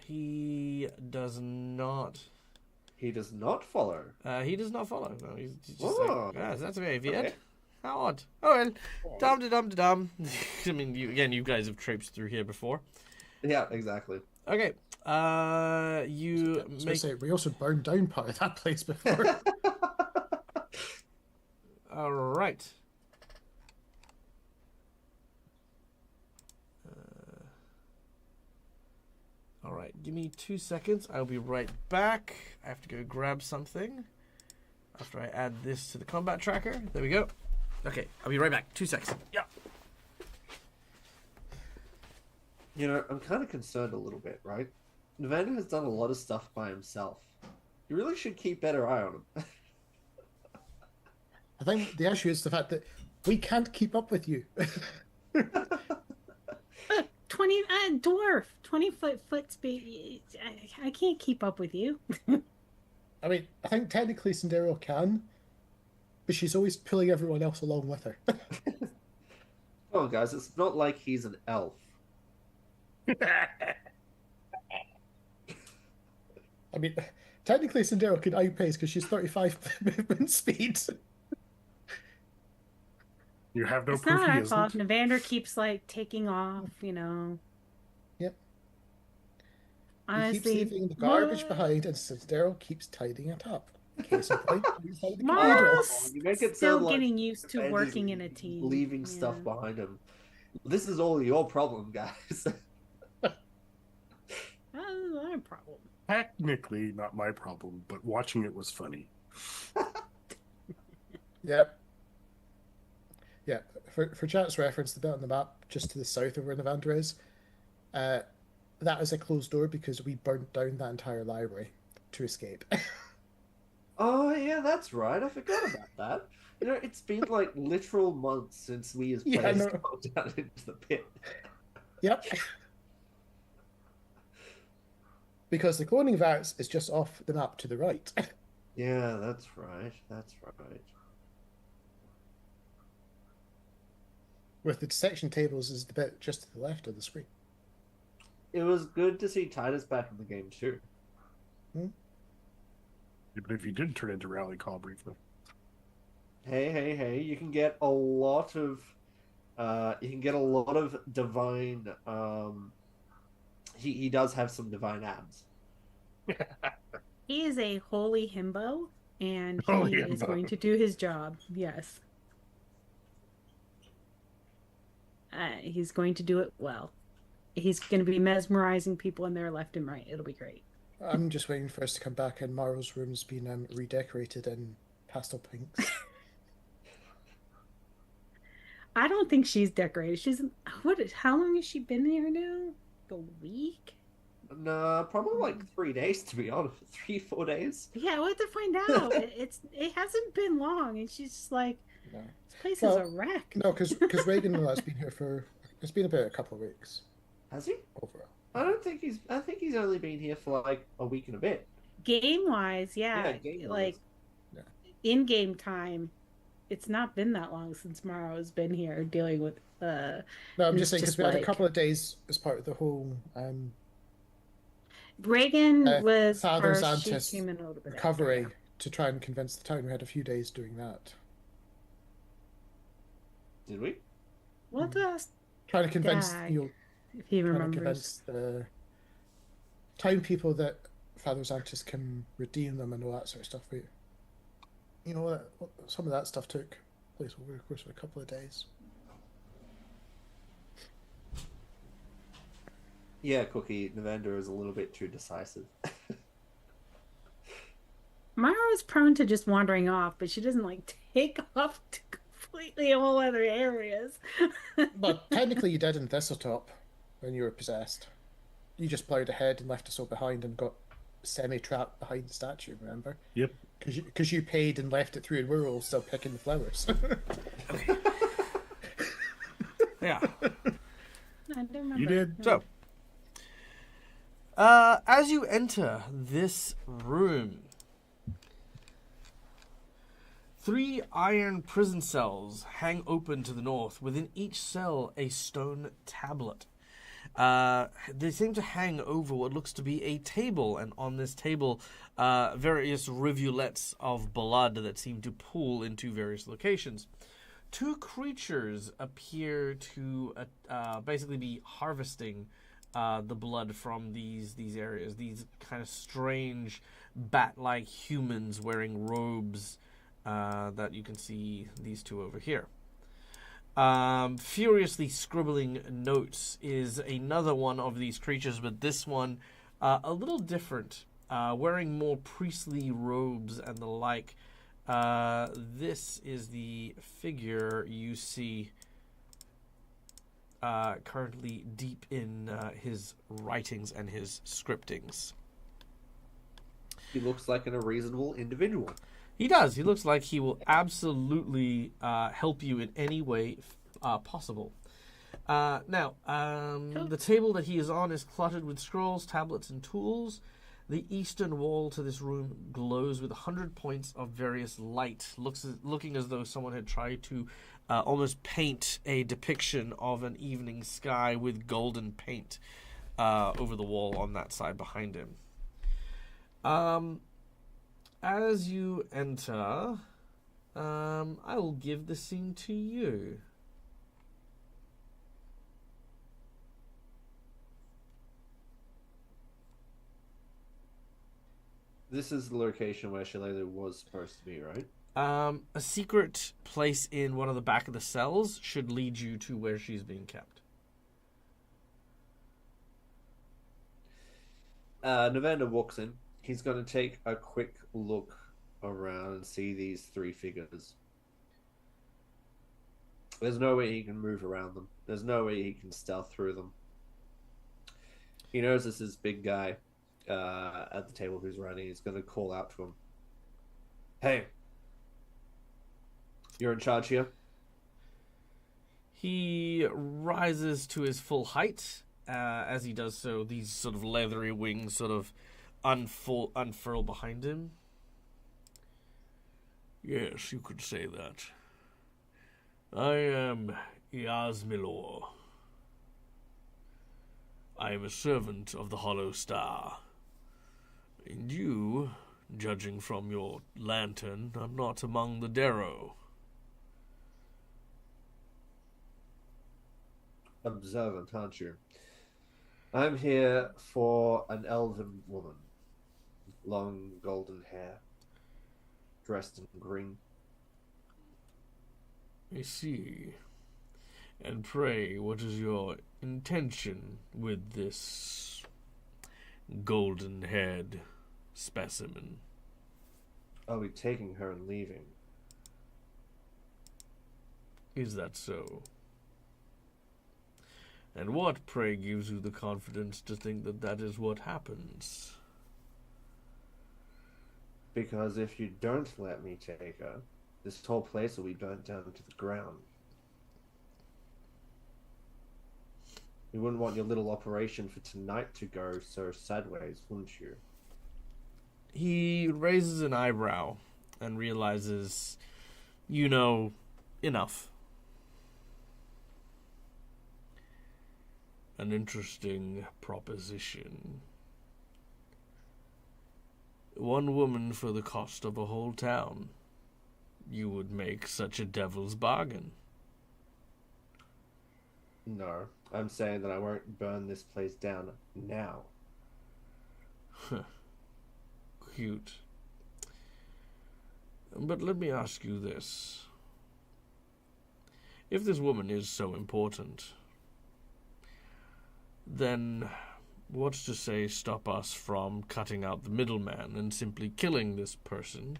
He does not. He does not follow. He does not follow. No, he's just Oh. like, yes, that's very weird. Okay. How odd. Oh well, dum. I mean, you guys have traipsed through here before. Yeah, exactly. Okay. You So make. say, we also burned down part of that place before. All right. All right. Give me 2 seconds. I'll be right back. I have to go grab something after I add this to the combat tracker. There we go. Okay, I'll be right back. 2 seconds. Yeah. You know, I'm kind of concerned a little bit, right? Nevada has done a lot of stuff by himself. You really should keep better eye on him. I think the issue is the fact that we can't keep up with you. 20 dwarf 20-foot speed. I can't keep up with you. I mean, I think technically Sandero can, but she's always pulling everyone else along with her. Come on, guys, it's not like he's an elf. I mean, technically Sandero can outpace because she's 35 movement speed. You have no It's proof not he our fault. isn't. Evander keeps like taking off, you know. Yep. He Honestly, keeps leaving the garbage what? behind, and Sandero keeps tidying it up. Case in point, inside the Mars cathedral. You make it still sound like getting used to Evander's working in a team. leaving stuff Yeah. behind him. This is all your problem, guys. That's not a problem. Technically, not my problem, but watching it was funny. Yep. Yeah, for chat's reference, the bit on the map just to the south of where Evander is, that is a closed door because we burnt down that entire library to escape. Oh yeah, that's right. I forgot about that. You know, it's been like literal months since we as Yeah, I players know. got down into the pit. Yep. Because the cloning vats is just off the map to the right. Yeah, that's right. That's right. With the dissection tables is the bit just to the left of the screen. It was good to see Titus back in the game too. Even if he did turn into rally call briefly. Hey! You can get a lot of, divine. He does have some divine abs. He is a holy himbo, and he Holy is himbo. going to do his job. Yes. He's going to do it well. he's going to be mesmerizing people in there left and right. It'll be great. I'm just waiting for us to come back, and Marl's room's been redecorated in pastel pinks. I don't think she's decorated. She's how long has she been here now? A week? No, probably like 3 days to be honest. 3-4 days. Yeah, we'll have to find out. It hasn't been long, and she's just like, No, this place Well, is a wreck. no, because Reagan and that's been here for. It's been about a couple of weeks Has he? overall. I think he's only been here for like a week and a bit. Game wise, yeah, game-wise. like Yeah. in game time, it's not been that long since Maro's been here dealing with. No, I'm It's just saying because just we had a like- couple of days as part of the whole Reagan was Father first. She Xantis came in a little bit recovery after. to try and convince the town. We had a few days doing that, Did we? What does trying to convince Dag, you know, if he trying to remembers? convince the town people that Father Xantis can redeem them and all that sort of stuff. But you know, some of that stuff took place over the course of a couple of days. Yeah, Cookie. Navander is a little bit too decisive. Maro's prone to just wandering off, but she doesn't like take off to completely whole other areas. But technically, you did in Thistletop when you were possessed. You just plowed ahead and left us all behind and got semi-trapped behind the statue. Remember? Yep. Because you paid and left it through, and we were all still picking the flowers. Yeah. I don't remember. You did. So, as you enter this room, 3 iron prison cells hang open to the north. Within each cell, a stone tablet. They seem to hang over what looks to be a table, and on this table, various rivulets of blood that seem to pool into various locations. 2 creatures appear to basically be harvesting the blood from these areas. These kind of strange bat-like humans wearing robes that you can see these 2 over here. Furiously scribbling notes is another one of these creatures, but this one a little different, wearing more priestly robes and the like. This is the figure you see currently deep in his writings and his scriptings. He looks like a reasonable individual. He does. He looks like he will absolutely help you in any way possible. Now, the table that he is on is cluttered with scrolls, tablets, and tools. The eastern wall to this room glows with 100 points of various light, looking as though someone had tried to almost paint a depiction of an evening sky with golden paint over the wall on that side behind him. As you enter, I will give the scene to you. This is the location where Shalala was supposed to be, right? A secret place in one of the back of the cells should lead you to where she's being kept. Navander walks in. He's going to take a quick look around and see these 3 figures. There's no way he can move around them. There's no way he can stealth through them. He knows this is big guy at the table who's writing. He's going to call out to him. Hey, you're in charge here? He rises to his full height. As he does so, these sort of leathery wings sort of unfurl behind him. Yes, you could say that. I am Yasmilor. I am a servant of the Hollow Star. And you, judging from your lantern, are not among the Darrow. Observant, aren't you? I'm here for an elven woman. Long golden hair. Dressed in green. I see. And pray, what is your intention with this golden-haired specimen? I'll be taking her and leaving. Is that so? And what, pray, gives you the confidence to think that that is what happens? Because if you don't let me take her, this whole place will be burnt down to the ground. You wouldn't want your little operation for tonight to go so sideways, wouldn't you? He raises an eyebrow and realizes, you know, enough. An interesting proposition. One woman for the cost of a whole town. You would make such a devil's bargain. No, I'm saying that I won't burn this place down now. Cute. But let me ask you this. If this woman is so important, then what's to say stop us from cutting out the middleman and simply killing this person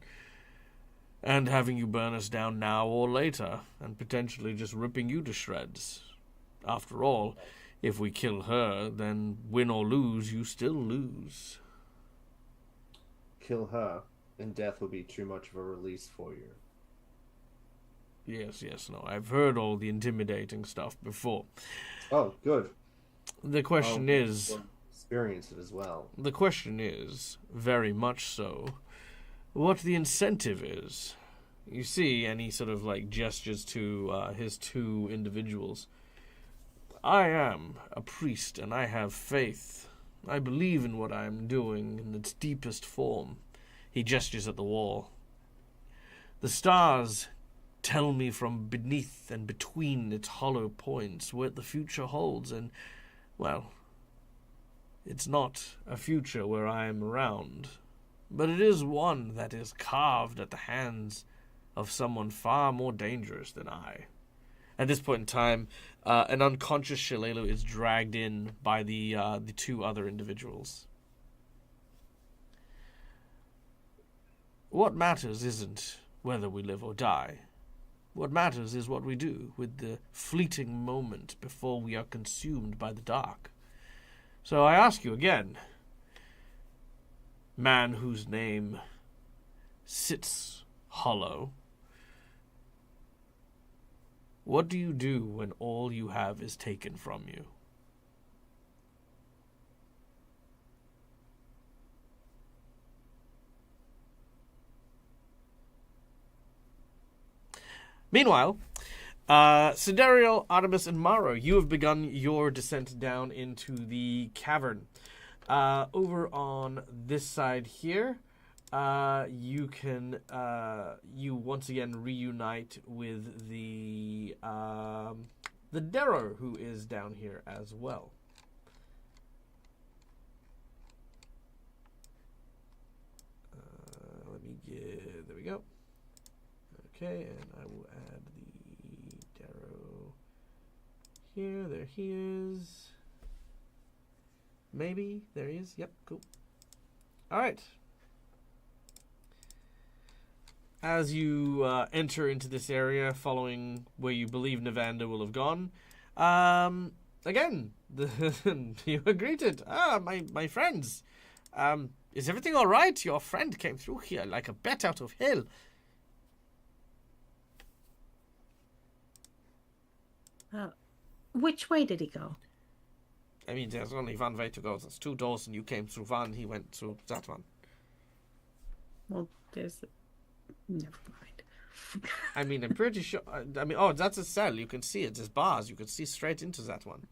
and having you burn us down now or later and potentially just ripping you to shreds? After all, if we kill her, then win or lose, you still lose. Kill her, and death will be too much of a release for you. Yes, no, I've heard all the intimidating stuff before. Oh, good. The question is... You'll experience it as well. The question is, very much so, what the incentive is. You see, and he sort of like gestures to his two individuals. I am a priest, and I have faith. I believe in what I am doing in its deepest form. He gestures at the wall. The stars tell me from beneath and between its hollow points what the future holds, and, well, it's not a future where I am around, but it is one that is carved at the hands of someone far more dangerous than I. At this point in time, an unconscious Shalelu is dragged in by the two other individuals. What matters isn't whether we live or die. What matters is what we do with the fleeting moment before we are consumed by the dark. So I ask you again, man whose name sits hollow, what do you do when all you have is taken from you? Meanwhile, Siderial, Artemis, and Maro, you have begun your descent down into the cavern. Over on this side here, you can you once again reunite with the Darrow, who is down here as well. Let me get, there we go. Okay, and I will add the Darrow here. There he is. Maybe there he is. Yep, cool. All right. As you enter into this area, following where you believe Navanda will have gone, again, you are greeted. My friends. Is everything all right? Your friend came through here like a bat out of hell. Which way did he go? I mean, there's only one way to go. There's two doors, and you came through one. He went through that one. Well, there's... Never mind. I mean, I'm pretty sure... I mean, oh, that's a cell. You can see it. There's bars. You can see straight into that one.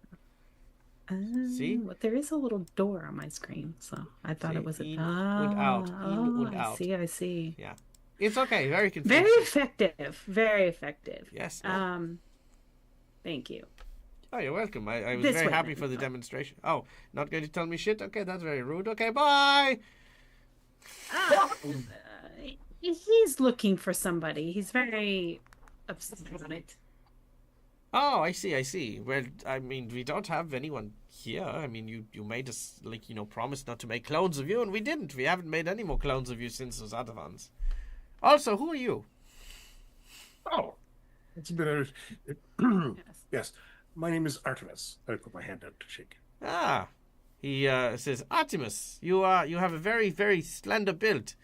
See? Well, there is a little door on my screen, so I thought See? it was a... In and out. In and out. I see. Yeah. It's okay. Very confusing. Very effective. Very effective. Yes. No. Thank you. Oh, you're welcome. I was This very way, happy then. for the demonstration. Oh, not going to tell me shit? Okay, that's very rude. Okay, bye! He's looking for somebody. He's very upset about it. Oh, I see, I see. Well, I mean, we don't have anyone here. I mean, you made us, like, promise not to make clones of you, and we didn't. We haven't made any more clones of you since those other ones. Also, who are you? Oh, it's been a. Yes. Yes, my name is Artemis. I put my hand out to shake. Ah, he says, Artemis, you have a very, very slender build.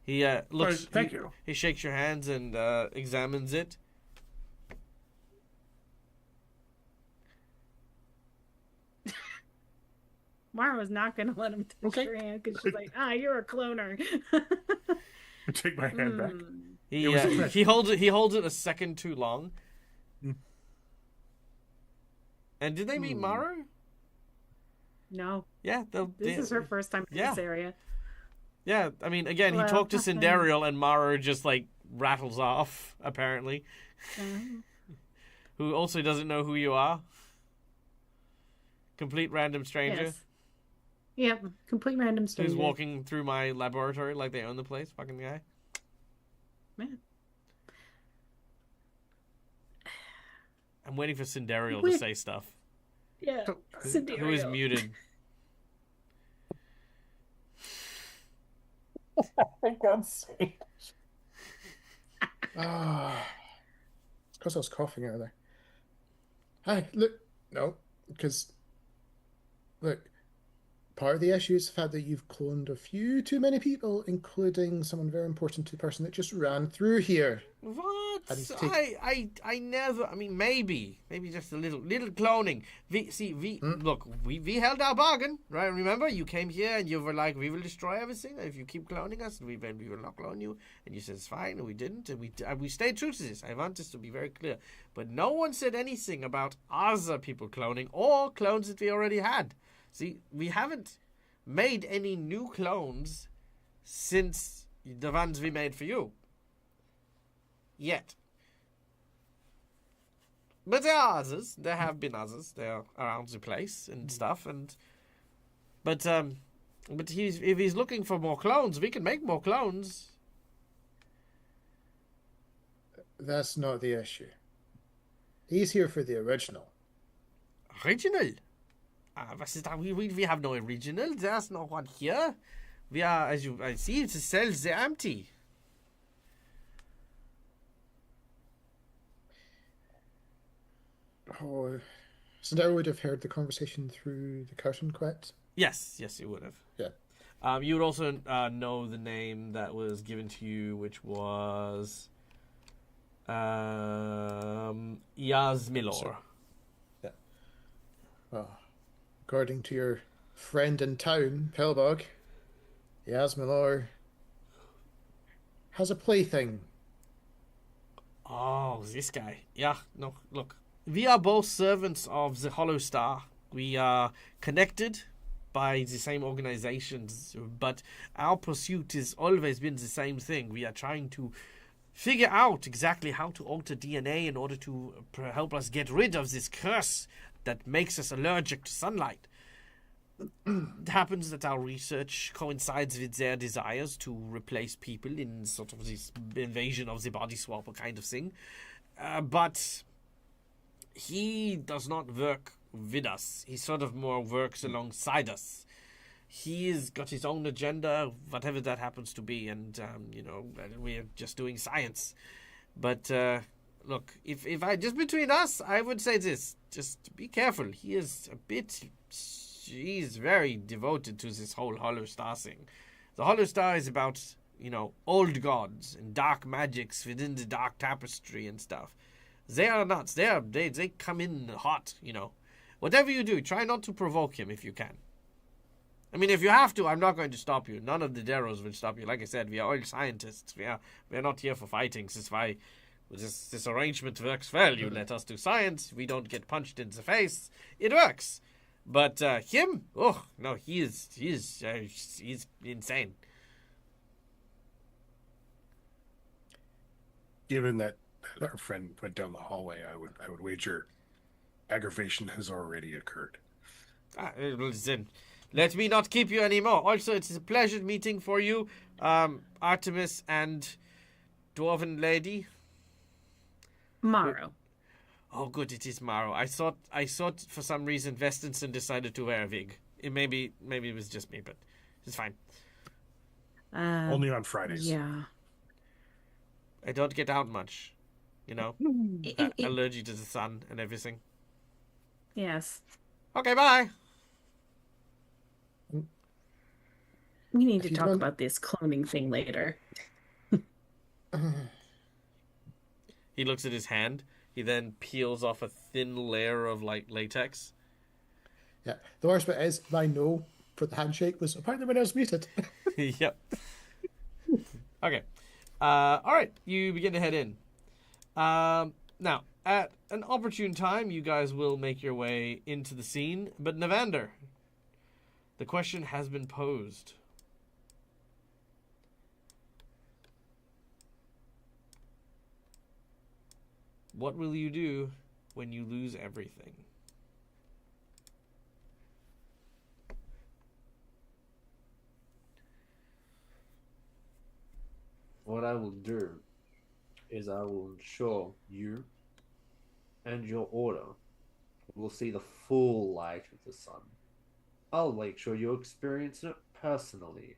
He looks. Thank you. He shakes your hands and examines it. Mara was not going to let him touch Okay. her hand because she's like, you're a cloner. I take my hand back. He It was a he holds it. He holds it a second too long. Hmm. And did they meet Maru? No, Yeah, this is her first time in Yeah. this area. Yeah, I mean, again, Well, he talked to okay. Sindariel, and Maru just like rattles off. Apparently, who also doesn't know who you are. Complete random stranger Yes. Yep, complete random stranger. who's walking through my laboratory like they own the place. Fucking guy. Man. I'm waiting for Sindariel to Wait. say stuff. Yeah, Who is muted? I can't say. Ah, it's because I was coughing earlier. Hi, look, no, because look, part of the issue is the fact that you've cloned a few too many people, including someone very important to the person that just ran through here. What? How do you take- I never. I mean, maybe just a little cloning. Look, we held our bargain, right? Remember, you came here and you were like, we will destroy everything if you keep cloning us, and we will not clone you. And you said it's fine, and we didn't, and we stayed true to this. I want this to be very clear. But no one said anything about other people cloning or clones that we already had. See, we haven't made any new clones since the ones we made for you. Yet. But there are others. There have been others. They're around the place and stuff. But if he's looking for more clones, we can make more clones. That's not the issue. He's here for the original. Original? Was ist da? We have no original. There's no one here. We are, as I see, the cells are empty. Oh, Sandara would have heard the conversation through the curtain quit. Yes, you would have. Yeah. You would also know the name that was given to you, which was Yasmilor. Sure. Well, according to your friend in town, Pellbog, Yasmilor has a plaything. Oh, this guy. Yeah, no, look. We are both servants of the Hollow Star. We are connected by the same organizations, but our pursuit has always been the same thing. We are trying to figure out exactly how to alter DNA in order to help us get rid of this curse that makes us allergic to sunlight. It happens that our research coincides with their desires to replace people in sort of this invasion of the body swapper kind of thing. But he does not work with us. He sort of more works alongside us. He's got his own agenda, whatever that happens to be, and, we're just doing science. But, look, if I, just between us, I would say this. Just be careful. He's very devoted to this whole Hollow Star thing. The Hollow Star is about, old gods and dark magics within the dark tapestry and stuff. They are nuts. They come in hot, Whatever you do, try not to provoke him if you can. I mean, if you have to, I'm not going to stop you. None of the Deros will stop you. Like I said, we are all scientists. We are not here for fighting. This is why this arrangement works well. You let us do science. We don't get punched in the face. It works. But him, oh no, he's insane. Given that our friend went down the hallway, I would wager aggravation has already occurred. Listen, let me not keep you anymore. Also, it's a pleasure meeting for you, Artemis and Dwarven Lady. Morrow. Oh, good, it is Morrow. I thought for some reason Vestinson decided to wear a wig. Maybe it was just me, but it's fine. Only on Fridays. Yeah. I don't get out much, you know. Allergy to the sun and everything. Yes. Okay, bye. We need If to you talk don't- about this cloning thing later. He looks at his hand. He then peels off a thin layer of like latex. Yeah. The worst bit is my no for the handshake was apparently when I was muted. Yep. Okay. All right. You begin to head in. Now, at an opportune time, you guys will make your way into the scene. But Navander, the question has been posed. What will you do when you lose everything? What I will do is I will ensure you and your order will see the full light of the sun. I'll make sure you experience it personally.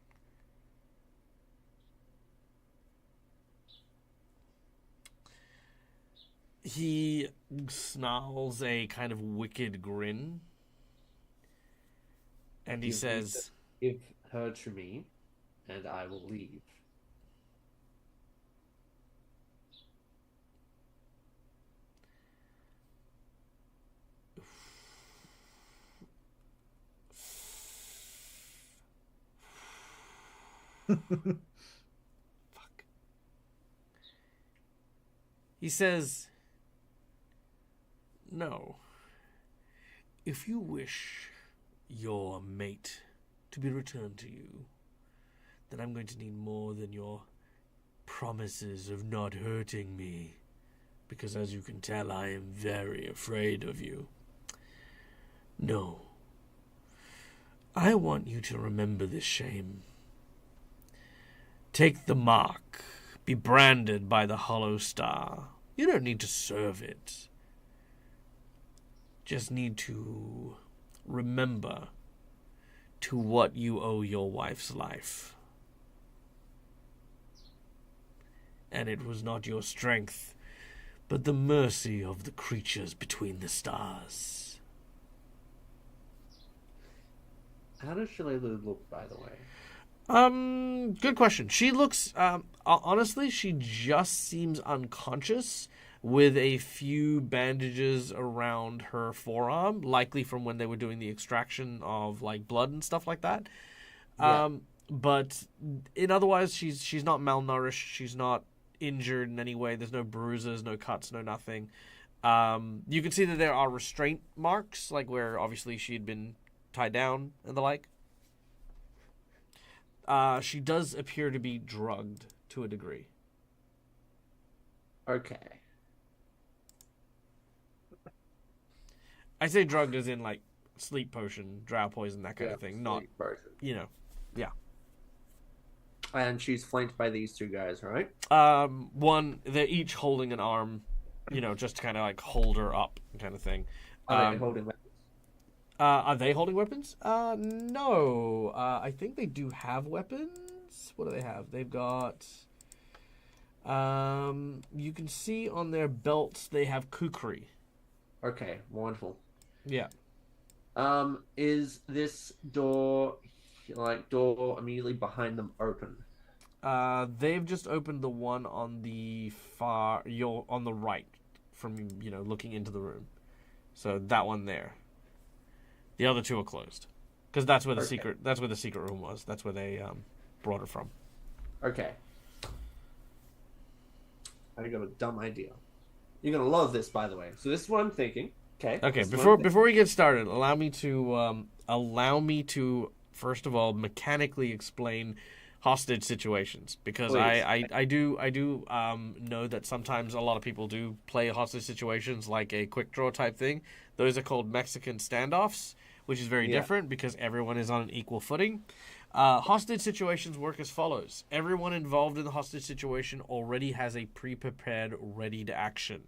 He snarls a kind of wicked grin. And he Give me says, Give her to me, and I will leave. fuck. He says, no. If you wish your mate to be returned to you, then I'm going to need more than your promises of not hurting me. Because as you can tell, I am very afraid of you. No. I want you to remember this shame. Take the mark. Be branded by the hollow star. You don't need to serve it. Just need to remember to what you owe your wife's life. And it was not your strength, but the mercy of the creatures between the stars. How does Shalelu look, by the way? Good question. She looks, honestly, she just seems unconscious with a few bandages around her forearm, likely from when they were doing the extraction of, like, blood and stuff like that. Yeah. But otherwise, she's not malnourished. She's not injured in any way. There's no bruises, no cuts, no nothing. You can see that there are restraint marks, like where obviously she had been tied down and the like. She does appear to be drugged to a degree. Okay. I say drugged as in like sleep potion, drow poison, that kind Yeah, of thing. Not, sleep potion. you know, And she's flanked by these two guys, right? one, they're each holding an arm, you know, just to kind of like hold her up kind of thing. Are they holding weapons? Are they holding weapons? No. I think they do have weapons. What do they have? They've got... you can see on their belts they have kukri. Okay, wonderful. Yeah. Is this door immediately behind them open? They've just opened the one on the on the right from, you know, looking into the room. So that one there. The other two are closed. Because that's where the secret room was. That's where they brought her from. Okay. I got a dumb idea. You're gonna love this, by the way. So this is what I'm thinking. Okay. Okay, this is what I'm before we get started, allow me to first of all mechanically explain hostage situations, because Please. I do know that sometimes a lot of people do play hostage situations like a quick draw type thing. Those are called Mexican standoffs, which is very different because everyone is on an equal footing. Hostage situations work as follows. Everyone involved in the hostage situation already has a pre-prepared, ready to action.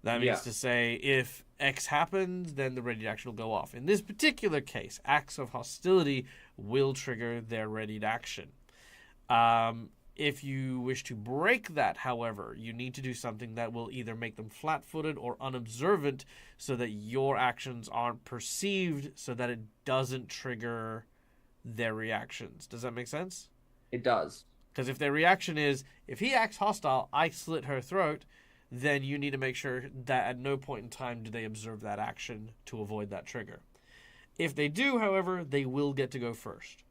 That Yeah. means to say if X happens, then the ready action will go off. In this particular case, acts of hostility will trigger their readied action. If you wish to break that, however, you need to do something that will either make them flat-footed or unobservant so that your actions aren't perceived so that it doesn't trigger their reactions. Does that make sense? It does. Because if their reaction is, if he acts hostile, I slit her throat, then you need to make sure that at no point in time do they observe that action to avoid that trigger. If they do, however, they will get to go first.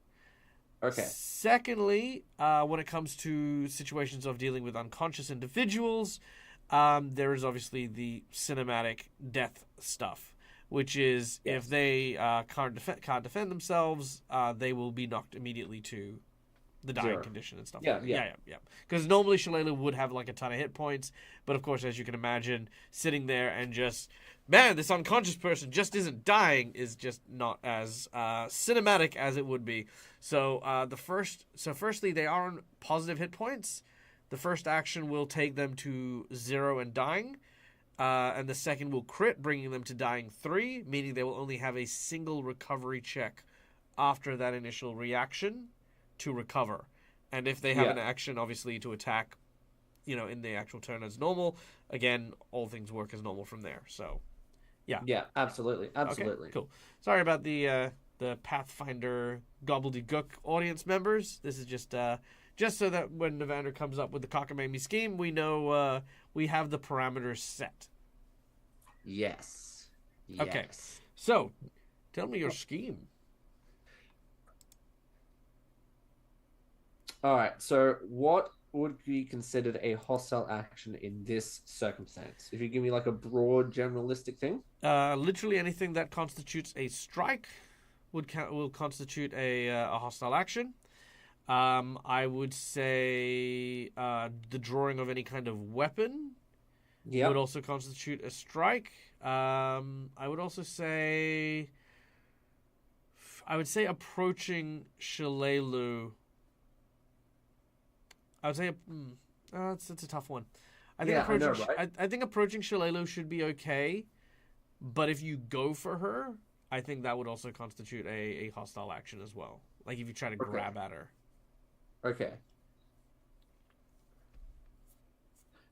Okay. Secondly, when it comes to situations of dealing with unconscious individuals, there is obviously the cinematic death stuff, which is Yes. if they can't defend themselves, they will be knocked immediately to the dying 0. condition and stuff. Yeah, like that. yeah. Yeah. Because normally Shalala would have like a ton of hit points, but of course, as you can imagine, sitting there and just, man, this unconscious person just isn't dying is just not as cinematic as it would be. So firstly, they are on positive hit points. The first action will take them to 0 and dying, and the second will crit, bringing them to dying 3, meaning they will only have a single recovery check after that initial reaction to recover. And if they have an action, obviously, to attack, in the actual turn as normal, again, all things work as normal from there. So, yeah. Yeah, absolutely. Absolutely. Okay, cool. Sorry about the Pathfinder gobbledygook audience members. This is just so that when Evander comes up with the cockamamie scheme, we know we have the parameters set. Yes. Okay. Yes. So, tell me your scheme. All right. So, what would be considered a hostile action in this circumstance? If you give me like a broad, generalistic thing. Literally anything that constitutes a strike will constitute a hostile action. I would say the drawing of any kind of weapon Yeah. would also constitute a strike. I would also say, approaching Shalelu. I would say, it's a tough one. I think approaching Shalelu should be okay, but if you go for her, I think that would also constitute a hostile action as well. Like if you try to grab at her. Okay.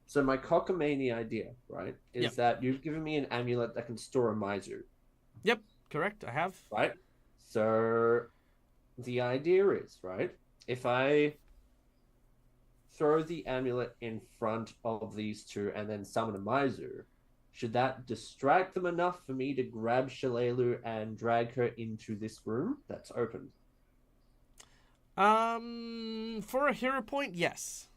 So my cockamamie idea, right, is that you've given me an amulet that can store a Mizu, Yep, correct. I have. right? So the idea is, right, if I throw the amulet in front of these two and then summon a Mizu, should that distract them enough for me to grab Shalelu and drag her into this room that's open? For a hero point, yes.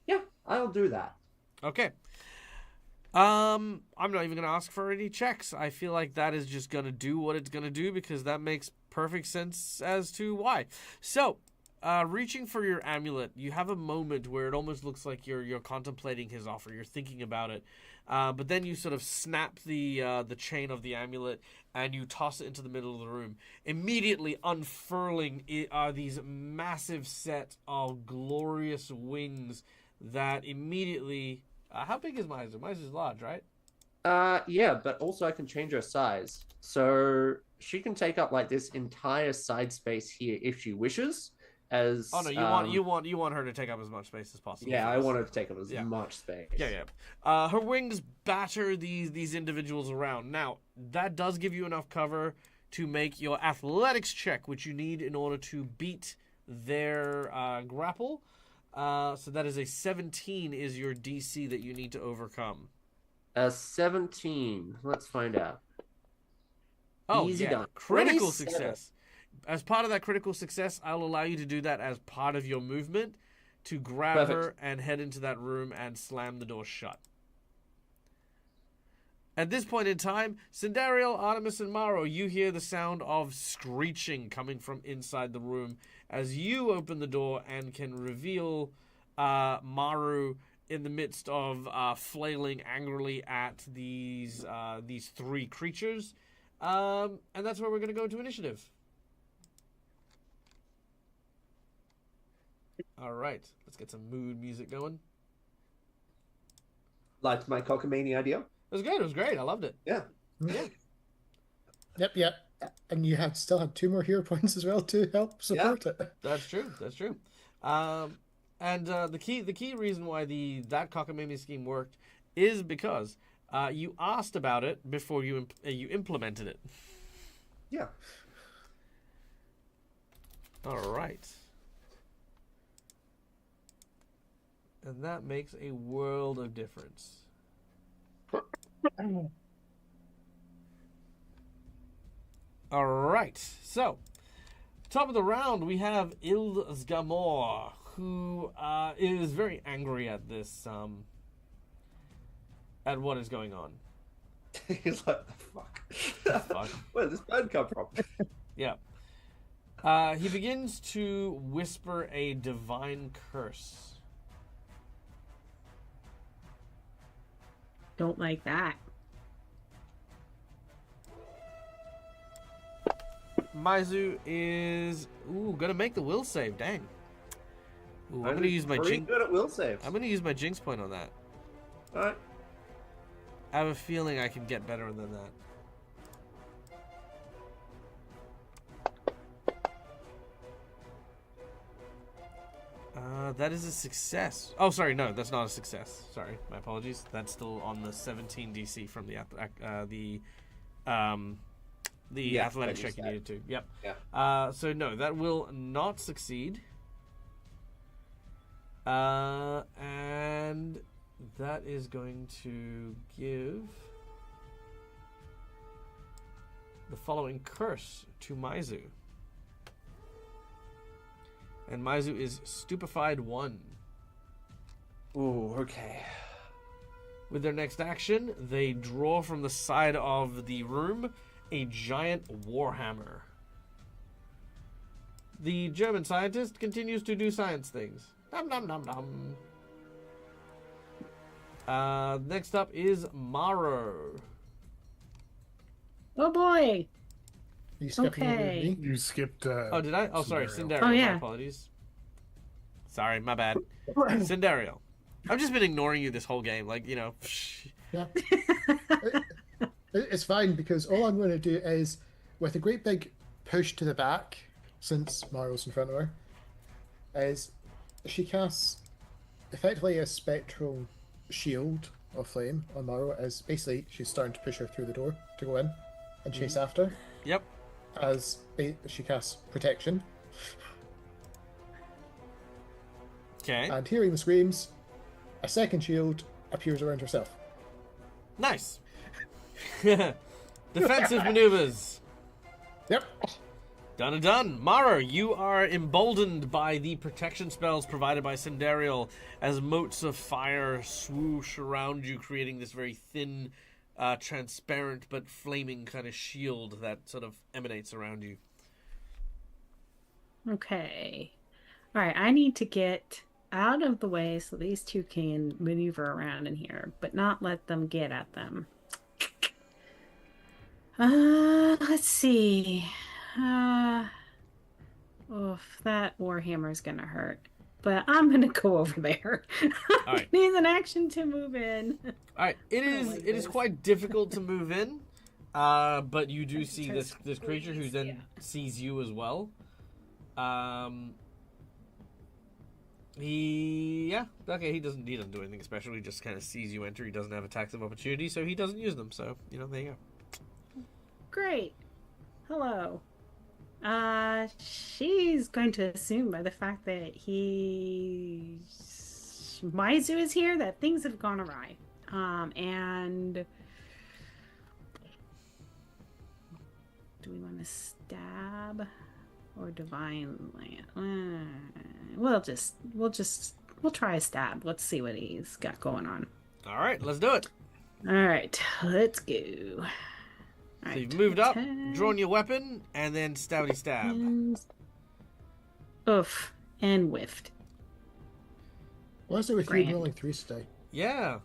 Yeah, I'll do that. Okay. I'm not even gonna ask for any checks. I feel like that is just gonna do what it's gonna do because that makes perfect sense as to why. So, reaching for your amulet, you have a moment where it almost looks like you're contemplating his offer. You're thinking about it, but then you sort of snap the chain of the amulet and you toss it into the middle of the room. Immediately unfurling are these massive set of glorious wings that immediately. How big is Miser? Miser's large, right? Yeah, but also I can change her size. So she can take up like this entire side space here if she wishes. As Oh no, you want her to take up as much space as possible. yeah, I want her to take up as much space. Yeah. Her wings batter these individuals around. Now that does give you enough cover to make your athletics check, which you need in order to beat their grapple. So that is a 17 is your DC that you need to overcome. 17. Let's find out. Oh, Easy done. critical 27. success. As part of that critical success, I'll allow you to do that as part of your movement to grab her and head into that room and slam the door shut. At this point in time, Sindariel, Artemis, and Maro, you hear the sound of screeching coming from inside the room as you open the door and can reveal Maru in the midst of flailing angrily at these three creatures. And that's where we're going to go into initiative. All right, let's get some mood music going. Like my cockamamie idea? It was good. It was great. I loved it. Yeah. Yep. And you still had 2 more hero points as well to help support it. That's true. That's true. And the key reason why that cockamamie scheme worked is because you asked about it before you implemented it. Yeah. All right. And that makes a world of difference. All right. So, top of the round, we have Ilzgamor, who is very angry at this, at what is going on. He's like, the fuck? Fuck. Where did this bird come from? Yeah. He begins to whisper a divine curse. Don't like that. Maizu is gonna make the will save. Dang. Ooh, I'm gonna use my jinx. Good at will saves. I'm gonna use my jinx point on that. All right. I have a feeling I can get better than that. That is a success. Oh, sorry, no, that's not a success. Sorry, my apologies. That's still on the 17 DC from the athletic check you needed to. Yep. Yeah. So no, that will not succeed. And that is going to give the following curse to Maizu. And Maizu is Stupefied 1. Ooh, okay. With their next action, they draw from the side of the room a giant warhammer. The German scientist continues to do science things. Nom nom nom nom. Next up is Maro. Oh boy. You skipping over Okay. me? You skipped. Oh, did I? Oh, sorry, Cinderio. Cinderio. Oh, My yeah. apologies. Sorry, my bad. Cinderio. I've just been ignoring you this whole game. Like, Yeah. It's fine because all I'm going to do is, with a great big push to the back, since Mario's in front of her, is she casts effectively a spectral shield of flame on Mario. As basically she's starting to push her through the door to go in and chase after. Yep. As she casts protection, Okay. and hearing the screams, a second shield appears around herself. Nice. Defensive maneuvers. Yep. Done. Mara, you are emboldened by the protection spells provided by Cinderio as motes of fire swoosh around you, creating this very thin, transparent but flaming kind of shield that sort of emanates around you. Okay. All right, I need to get out of the way so these two can maneuver around in here, but not let them get at them. Let's see. That warhammer is gonna hurt, but I'm gonna go over there. All right. Needs an action to move in. All right, it don't is like it is this. quite difficult to move in, but you do see this creature who then Yeah. sees you as well. He doesn't do anything special. He just kind of sees you enter. He doesn't have attacks of opportunity, so he doesn't use them. So there you go. Great. Hello. She's going to assume by the fact that Maizu is here that things have gone awry. And do we want to stab or divine land? We'll try a stab. Let's see what he's got going on. All right, let's do it. All right, let's go. So you've moved up, drawn your weapon, and then stabby stab. Oof, and whiffed. Why is it with Grand. you rolling 3s today? Yeah.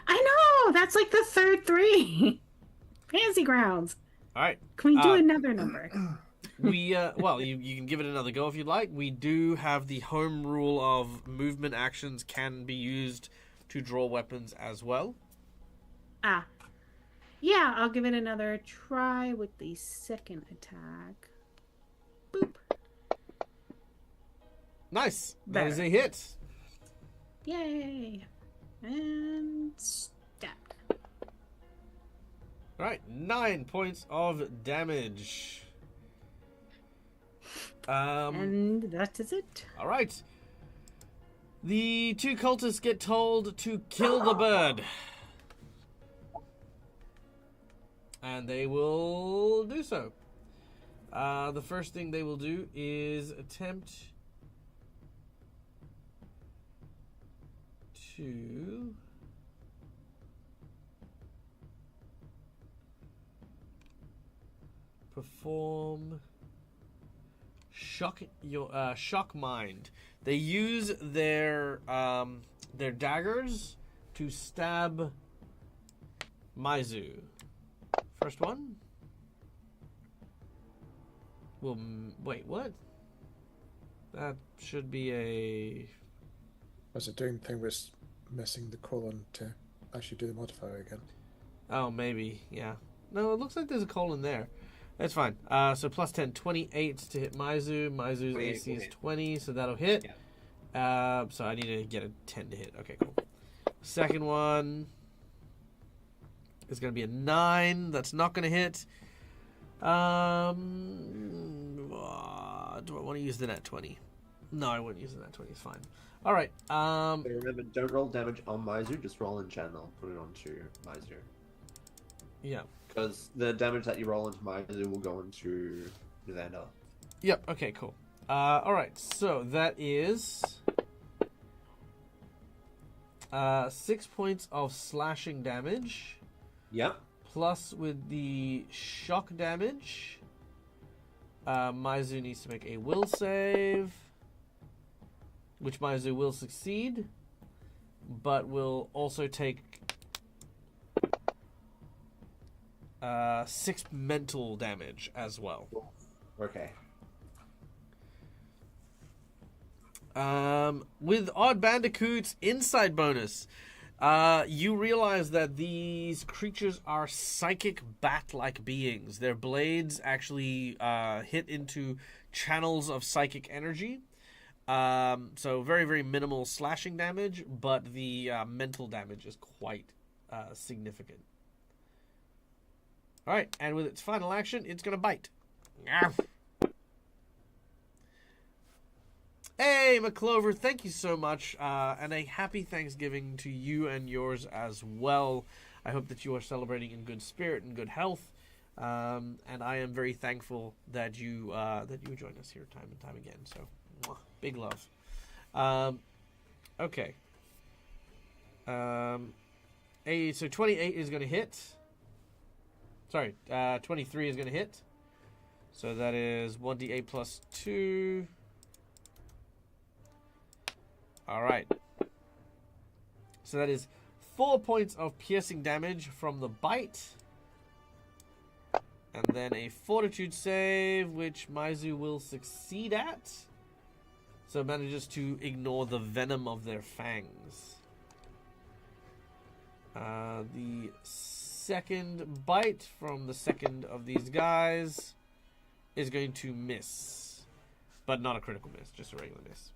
I know! That's like the third 3. Fancy grounds. All right. Can we do another number? We you can give it another go if you'd like. We do have the home rule of movement actions can be used to draw weapons as well. Ah. Yeah, I'll give it another try with the second attack. Boop. Nice. That Better. is a hit. Yay. And stab. All right, 9 points of damage. And that is it. All right. The 2 cultists get told to kill the bird. And they will do so. The first thing they will do is attempt to perform shock mind. They use their daggers to stab Maizu. First one. Well, wait, what? That should be a. Was it doing the thing with missing the colon to actually do the modifier again? Oh, maybe, yeah. No, it looks like there's a colon there. That's fine. So plus 10, 28 to hit Maizu. Maizu's AC is 20, so that'll hit. Yeah. So I need to get a 10 to hit. Okay, cool. Second one is going to be a 9. That's not going to hit. Do I want to use the net 20? No, I wouldn't use the net 20. It's fine. All right. So remember, don't roll damage on Maizu. Just roll in channel. Put it onto Maizu. Yeah. Because the damage that you roll into Maizu will go into Navander. Yep. Okay. Cool. All right. So that is 6 points of slashing damage. Yep. Plus with the shock damage, Maizu needs to make a will save, which Maizu will succeed, but will also take 6 mental damage as well. Okay. With Odd Bandicoot's inside bonus, you realize that these creatures are psychic bat-like beings. Their blades actually hit into channels of psychic energy. So very, very minimal slashing damage, but the mental damage is quite significant. All right, and with its final action, it's going to bite. Hey, McClover, thank you so much, and a happy Thanksgiving to you and yours as well. I hope that you are celebrating in good spirit and good health, and I am very thankful that you join us here time and time again. So, big love. Okay. So 28 is going to hit. Sorry, 23 is going to hit. So that is 1d8 plus 2. Alright. So that is 4 points of piercing damage from the bite. And then a fortitude save, which Maizu will succeed at. So it manages to ignore the venom of their fangs. The second bite from the second of these guys is going to miss. But not a critical miss, just a regular miss.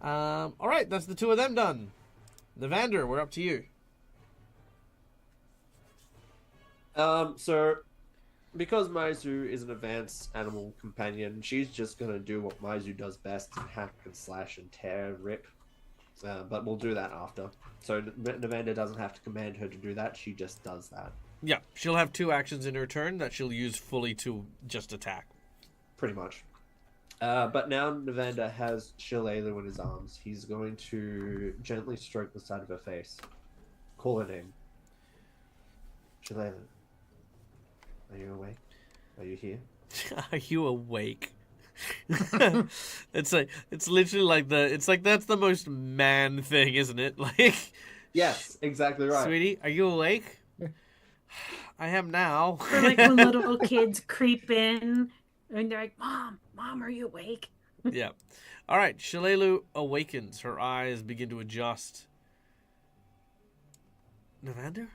Alright, that's the 2 of them done. Navander, we're up to you. So, because Maizu is an advanced animal companion, she's just going to do what Maizu does best, hack and slash and tear and rip. But we'll do that after. So Navander doesn't have to command her to do that, she just does that. Yeah, she'll have 2 actions in her turn that she'll use fully to just attack. Pretty much. But now Navander has Shillelagh in his arms. He's going to gently stroke the side of her face. Call her name. Shillelagh. Are you awake? Are you here? Are you awake? It's literally like that's the most man thing, isn't it? Like, yes, exactly right. Sweetie, are you awake? I am now. Or like when little kids creep in and they're like, Mom, are you awake? Yeah. All right, Shillelagh awakens. Her eyes begin to adjust. Navander?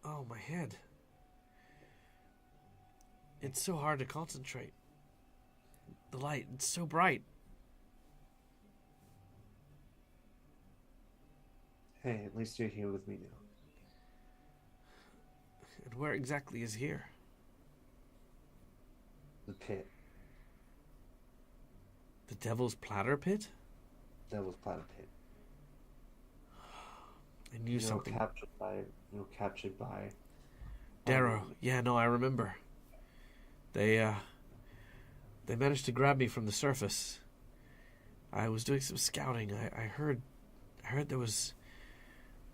Oh, my head. It's so hard to concentrate. The light, it's so bright. Hey, at least you're here with me now. And where exactly is here? The pit. The Devil's Platter Pit? Devil's Platter Pit. I knew something. You were captured by... Darrow. Yeah, no, I remember. They managed to grab me from the surface. I was doing some scouting. I heard there was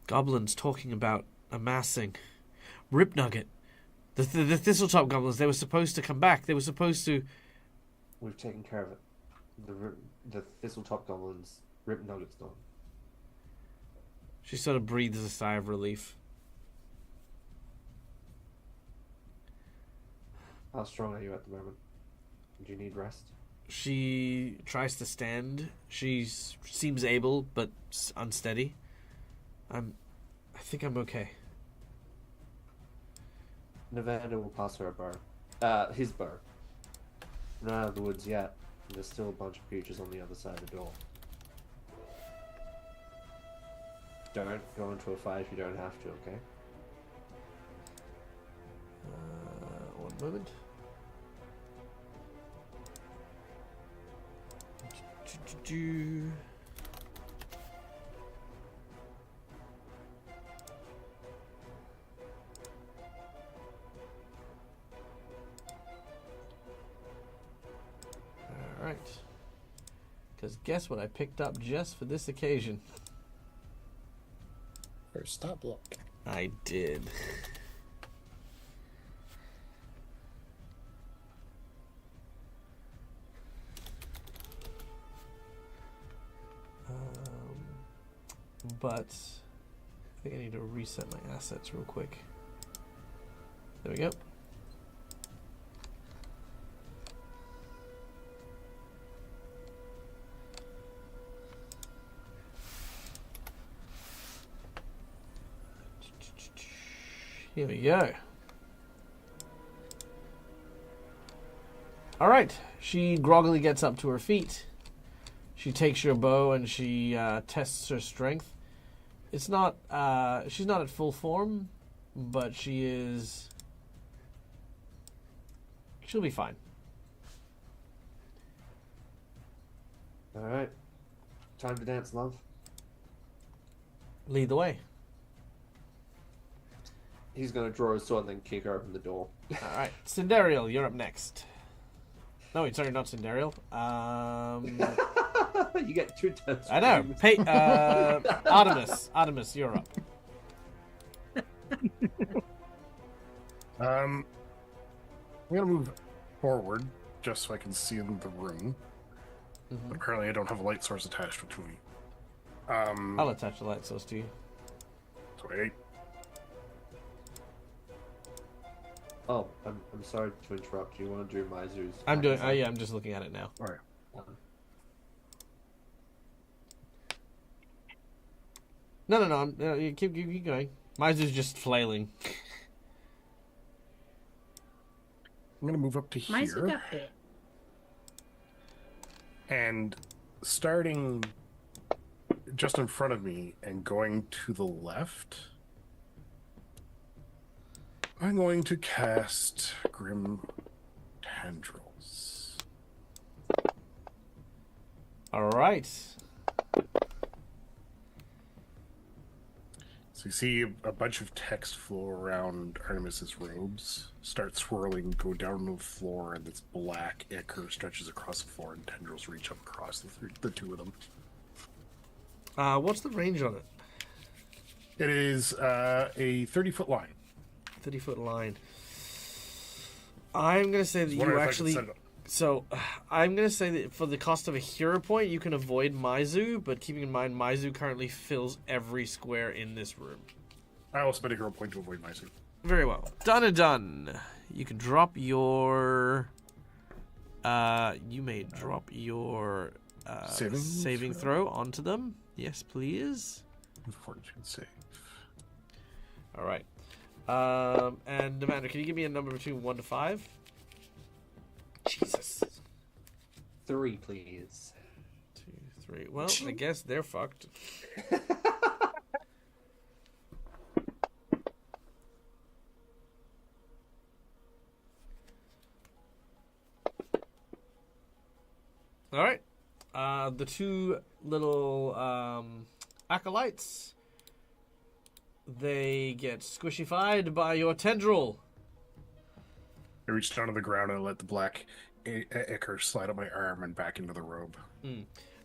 goblins talking about amassing Rip Nugget. The Thistletop goblins, they were supposed to come back. They were supposed to... We've taken care of it. The Thistletop goblins, Rip Nugget's gone. She sort of breathes a sigh of relief. How strong are you at the moment? Do you need rest? She tries to stand. She seems able, but unsteady. I think I'm okay. Nevada will pass her a bow. His bow. We're not out of the woods yet. There's still a bunch of creatures on the other side of the door. Don't go into a fight if you don't have to, okay? One moment. Alright. Because guess what I picked up just for this occasion? Or stat block. I did. But I think I need to reset my assets real quick. There we go. Here we go. All right. She groggily gets up to her feet. She takes your bow and she tests her strength. It's not. She's not at full form, but she is. She'll be fine. All right. Time to dance, love. Lead the way. He's gonna draw his sword and then kick open the door. All right, Cinderial, you're up next. No, sorry, not Cinderial. You get 2 turns. I know. Artemis, you're up. I'm gonna move forward just so I can see in the room. Mm-hmm. But apparently, I don't have a light source attached to me. I'll attach the light source to you. So 8. Oh, I'm sorry to interrupt. You want to do Maizu's? I'm doing. Yeah, I'm just looking at it now. All right. No. You keep going. Maizu's just flailing. I'm gonna move up to Mine's here, got bit. and starting just in front of me and going to the left, I'm going to cast Grim Tendrils. All right. So you see a bunch of text flow around Artemis's robes, start swirling, go down to the floor, and this black ichor stretches across the floor, and tendrils reach up across the two of them. What's the range on it? It is a 30-foot line. 30-foot line. I'm gonna say that Wondering you if I can actually. set it up. So, I'm gonna say that for the cost of a hero point, you can avoid Maizu, but keeping in mind Maizu currently fills every square in this room. I will spend a hero point to avoid my suit. Very well. Done and done. You can drop your. You may drop your saving throw onto them. Yes, please. Fortitude save. All right. And Amanda, can you give me a number between 1 to 5? Jesus. 3, please. 2, 3. Well, I guess they're fucked. All right. The two little acolytes, they get squishy-fied by your tendril. I reached down to the ground and let the black ichor slide up my arm and back into the robe.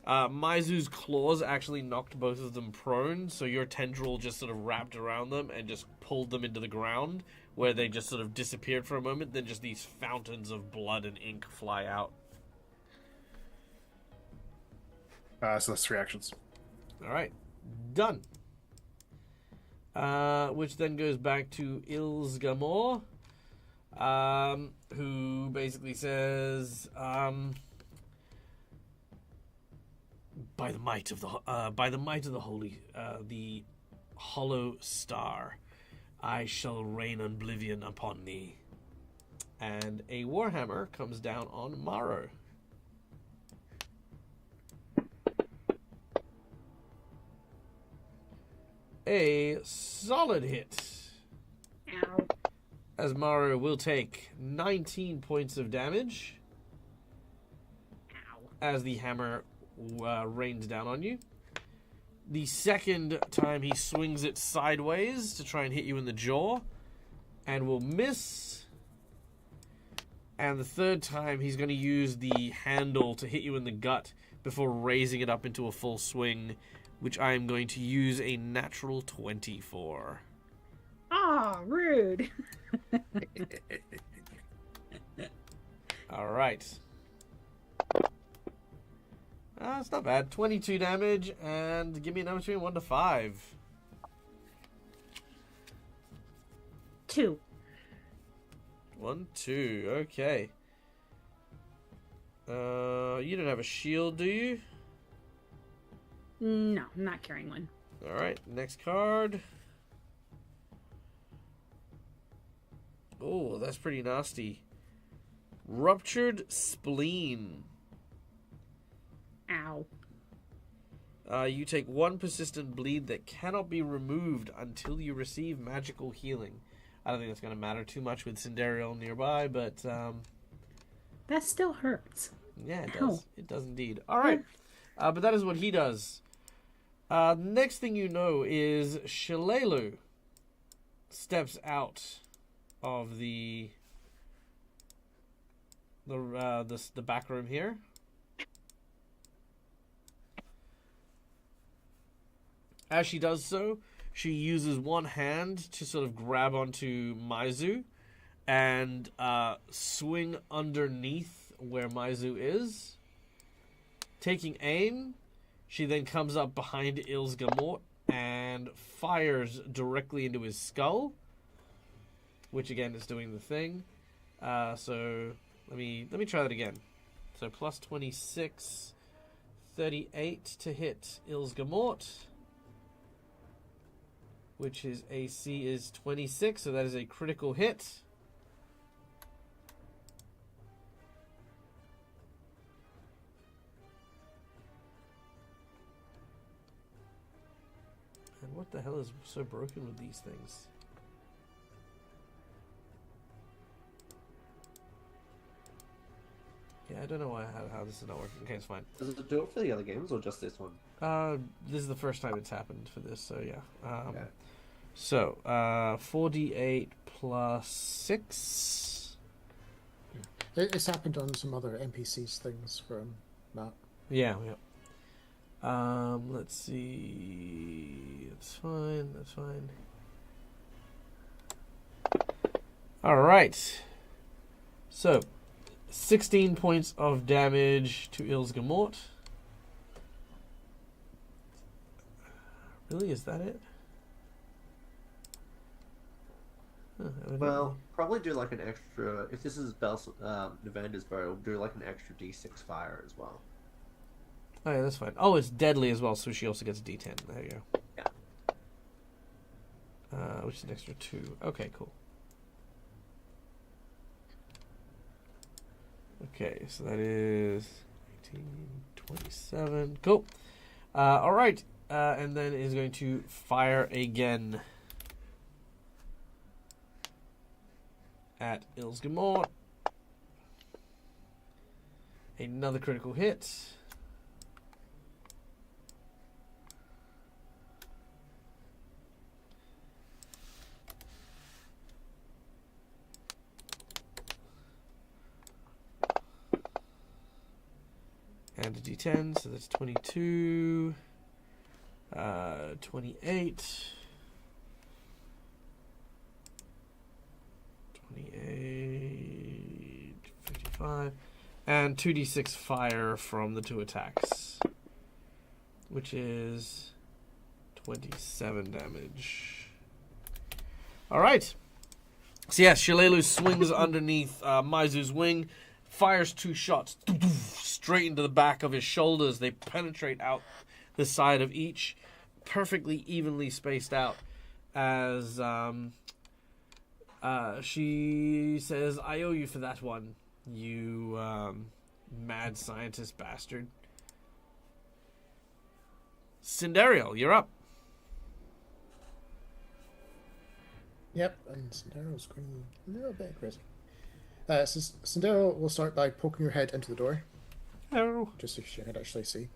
Maizu's claws actually knocked both of them prone, so your tendril just sort of wrapped around them and just pulled them into the ground, where they just sort of disappeared for a moment. Then just these fountains of blood and ink fly out. So that's 3 actions. All right, done. Which then goes back to Ilsgamor, who basically says, "By the might of the holy, the hollow star, I shall rain oblivion upon thee." And a warhammer comes down on Maro. A solid hit, Ow. as Maro will take 19 points of damage Ow. as the hammer rains down on you. The second time he swings it sideways to try and hit you in the jaw and will miss. And the third time he's going to use the handle to hit you in the gut before raising it up into a full swing, which I am going to use a natural 20 for. Ah, rude. All right. It's not bad. 22 damage, and give me a number between 1 to 5. 2. 1, 2. Okay. You don't have a shield, do you? No, I'm not carrying one. All right. Next card. Oh, that's pretty nasty. Ruptured spleen. Ow. You take 1 persistent bleed that cannot be removed until you receive magical healing. I don't think that's going to matter too much with Cinderial nearby, but That still hurts. yeah, it Ow. does. It does indeed. All right, but that is what he does. Next thing you know is Shalelu steps out of the back room here. As she does so, she uses one hand to sort of grab onto Maizu and swing underneath where Maizu is. Taking aim, she then comes up behind Ilsgamort and fires directly into his skull, which again is doing the thing. So let me try that again. So plus 26, 38 to hit Ilsgamort, which his AC is 26, so that is a critical hit. And what the hell is so broken with these things? Yeah, I don't know how this is not working. Okay, it's fine. Does it do it for the other games or just this one? This is the first time it's happened for this, so yeah. Okay. So, 4d8 plus 6. It's happened on some other NPCs things from Matt. Yeah, yeah. Let's see. That's fine, that's fine. Alright. So, 16 points of damage to Ilsgamort. Really? Is that it? Well, probably do like an extra. If this is Novanda's bow, do like an extra D6 fire as well. Oh, yeah, that's fine. Oh, it's deadly as well, so she also gets a D10. There you go. Yeah. which is an extra 2. Okay, cool. Okay, so that is 18, 27. Cool. All right, and then is going to fire again at Ilsgamort. Another critical hit. And a d10, so that's 22, 28, 28, 55, and 2d6 fire from the 2 attacks, which is 27 damage. Alright. So yeah, Shalelu swings underneath Maizu's wing, fires 2 shots straight into the back of his shoulders. They penetrate out the side of each, perfectly evenly spaced out, as she says, "I owe you for that one, you mad scientist bastard." Cinderial, you're up. Yep, and Cindero's going a little bit crazy. So Sindero will start by poking her head into the door, Oh. just so she can actually see.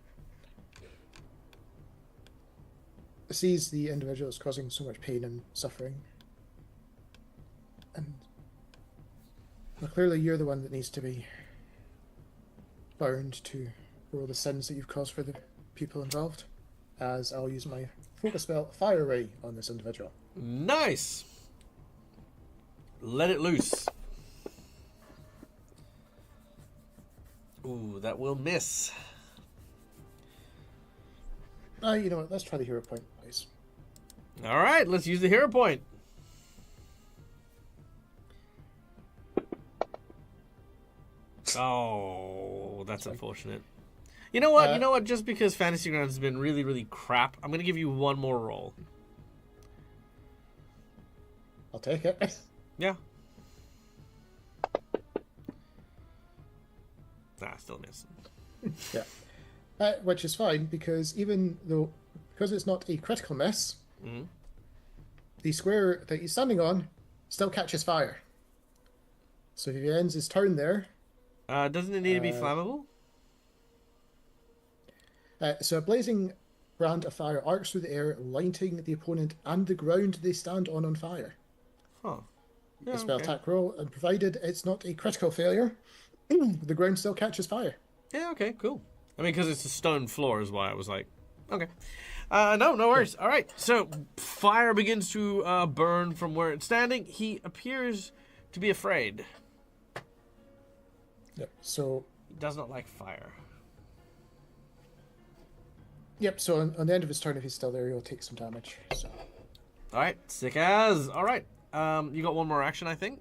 Sees the individual is causing so much pain and suffering. And well, clearly you're the one that needs to be bound to for all the sins that you've caused for the people involved, as I'll use my focus spell Fire Ray on this individual. Nice. Let it loose. Ooh, that will miss. You know what, let's try the hero point, please. All right, let's use the hero point. Oh, that's unfortunate. You know what? Just because Fantasy Grounds has been really, really crap, I'm going to give you one more roll. I'll take it. Yeah. Nah, still miss. Yeah. Which is fine, because because it's not a critical miss, the square that he's standing on still catches fire. So if he ends his turn there... Doesn't it need to be flammable? So a blazing brand of fire arcs through the air, lighting the opponent and the ground they stand on fire. Huh. Yeah, The spell okay. attack roll, and provided it's not a critical failure, the ground still catches fire. Yeah, okay, cool. I mean, because it's a stone floor is why I was like, okay. No worries. All right, so fire begins to burn from where it's standing. He appears to be afraid. Yep, so... He does not like fire. Yep, so on the end of his turn, if he's still there, he'll take some damage. So. All right, sick as. All right, you got one more action, I think?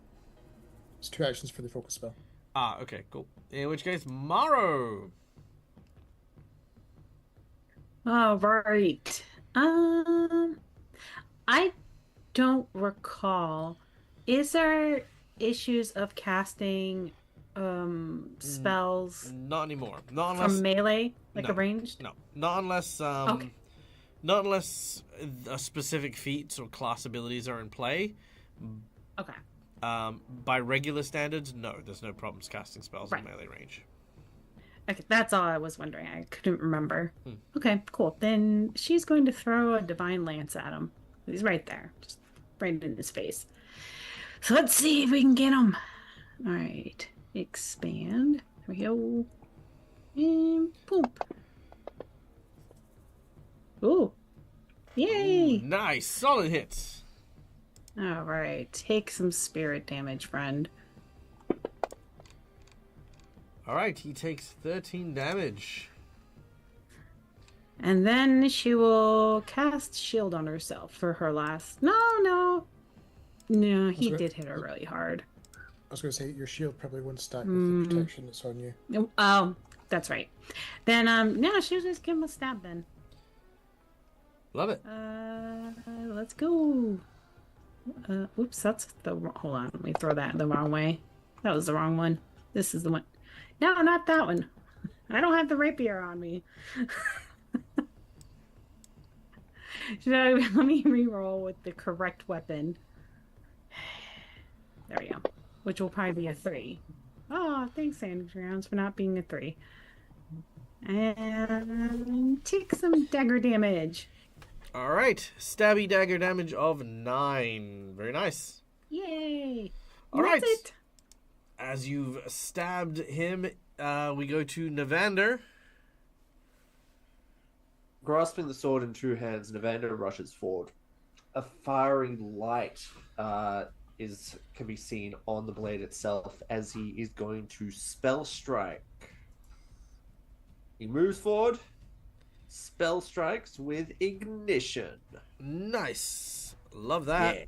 It's 2 actions for the focus spell. Ah, okay, cool. In which case, Morrow. All right. I don't recall. Is there issues of casting spells Not anymore. Not unless from melee, like no. a ranged? No, not unless Okay. not unless specific feats or class abilities are in play. Okay. By regular standards, no, there's no problems casting spells in Right. melee range. Okay, that's all I was wondering. I couldn't remember. Okay, cool. Then she's going to throw a divine lance at him. He's right there, just right in his face. So let's see if we can get him. All right, expand. There we go. And boom. Ooh, yay! Ooh, nice, solid hits. All right, take some spirit damage, friend. All right, he takes 13 damage. And then she will cast shield on herself for her last. No, he good. did hit her really hard. I was going to say, your shield probably won't stack with the protection that's on you. Oh, that's right. Then, no, she'll just give him a stab then. Love it. Let's go. Oops, that's the. Hold on, let me throw that the wrong way. That was the wrong one. This is the one. No, not that one. I don't have the rapier on me. Let me re-roll with the correct weapon. There we go. Which will probably be a 3. Oh, thanks, Sandy Grounds, for not being a 3. And take some dagger damage. All right, stabby dagger damage of 9. Very nice. Yay! All right. That's it. As you've stabbed him, we go to Navander. Grasping the sword in two hands, Navander rushes forward. A fiery light can be seen on the blade itself as he is going to spell strike. He moves forward, spell strikes with ignition. Nice. Love that. Yeah.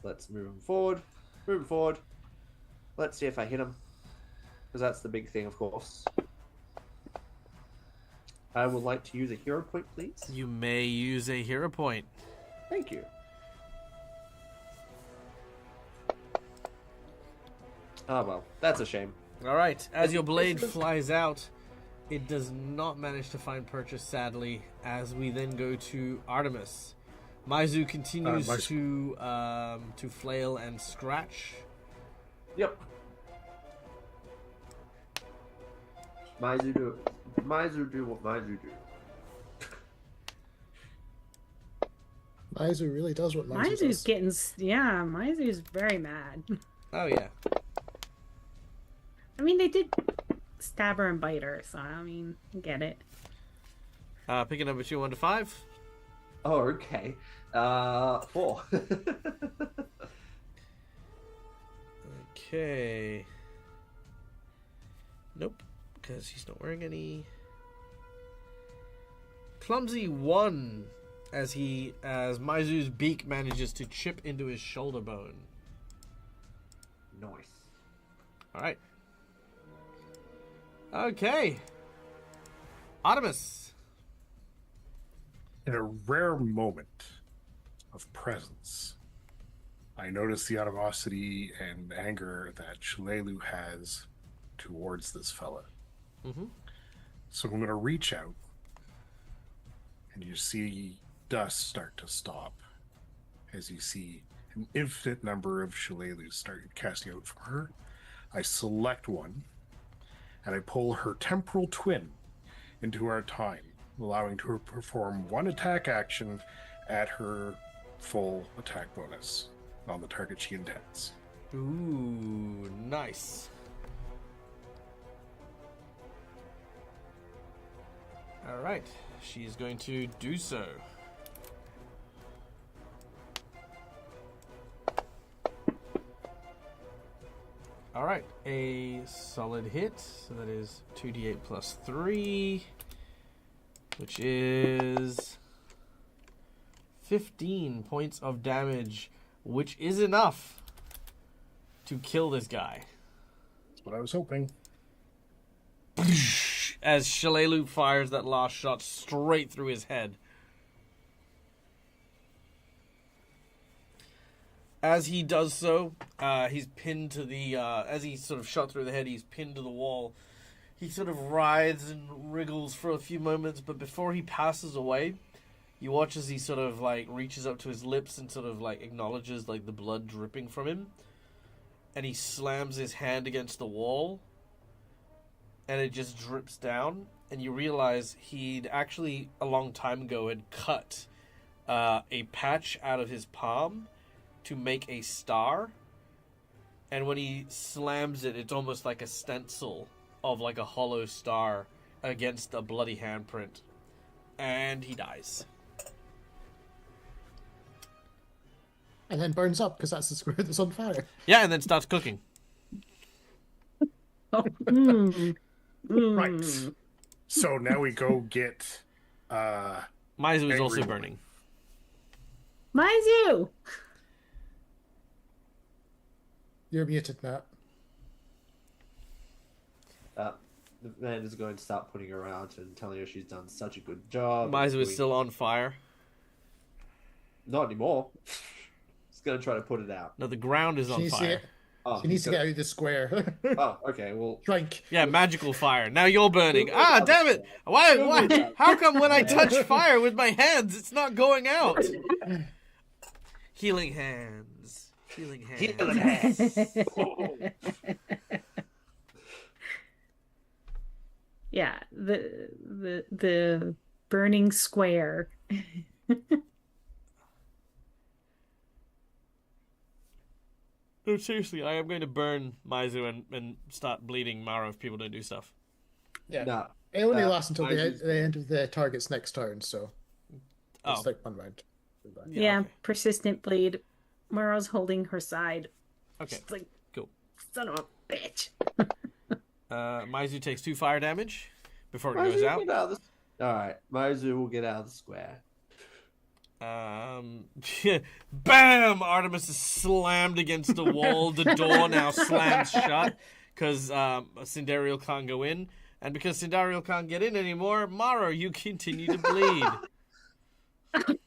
Let's move him forward. Move him forward. Let's see if I hit him, because that's the big thing, of course. I would like to use a hero point, please. You may use a hero point. Thank you. Oh, well, that's a shame. All right. As your blade flies out, it does not manage to find purchase, sadly, as we then go to Artemis. Maizu continues to flail and scratch. Yep. Maizu do what Maizu do. Maizu really does what Maizu Maizu's does. getting. Yeah, Maizu's very mad. Oh, yeah. I mean, they did stab her and bite her, so I mean, get it. Picking number 2, 1 to 5. Oh, okay. 4. Okay. Nope, because he's not wearing any. Clumsy 1, as Maizu's beak manages to chip into his shoulder bone. Nice. All right. Okay. Artemis. In a rare moment of presence, I notice the animosity and anger that Shalelu has towards this fella. Mm-hmm. So I'm going to reach out, and you see dust start to stop as you see an infinite number of Shalelus start casting out from her. I select one, and I pull her temporal twin into our time, allowing her to perform one attack action at her full attack bonus on the target she intends. Ooh, nice. All right, she's going to do so. All right, a solid hit. So that is 2d8 plus 3, which is 15 points of damage, which is enough to kill this guy. That's what I was hoping. As Shalelu fires that last shot straight through his head. As he does so, he's pinned to the... as he's sort of shot through the head, he's pinned to the wall. He sort of writhes and wriggles for a few moments, but before he passes away, you watch as he sort of, like, reaches up to his lips and sort of, like, acknowledges, like, the blood dripping from him. And he slams his hand against the wall, and it just drips down. And you realize he'd actually, a long time ago, had cut a patch out of his palm to make a star, and when he slams it, it's almost like a stencil of like a hollow star against a bloody handprint, and he dies. And then burns up because that's the square that's on fire. Yeah, and then starts cooking. Right. So now we go get Maizu is also Angry burning. Maizu! You're muted, Matt. The man is going to start putting her out and telling her she's done such a good job. Maizu is still on fire. Not anymore. He's gonna try to put it out. No, the ground is She on needs to fire. get, Oh, she needs to get out of the square. Oh, okay. Well, Drink. Yeah, magical fire. Now you're burning. You'll move Damn out it! the Why? You'll Why? move out. How come when I touch fire with my hands, it's not going out? Healing hands. Healing hands. Healing hands. Yeah, the burning square. No, seriously, I am going to burn Maizu and start bleeding Maro if people don't do stuff. Yeah. No. It only Uh, lasts until I- the end of the target's next turn, so Oh, it's like 1 round. Yeah, okay. persistent bleed. Maro's holding her side. Okay, She's like, cool. son of a bitch. Maizu takes 2 fire damage before it Maizu, goes out. get out of the... All right, Maizu will get out of the square. Bam! Artemis is slammed against the wall. The door now slams shut because Cindereal can't go in. And because Cindereal can't get in anymore, Maro, you continue to bleed.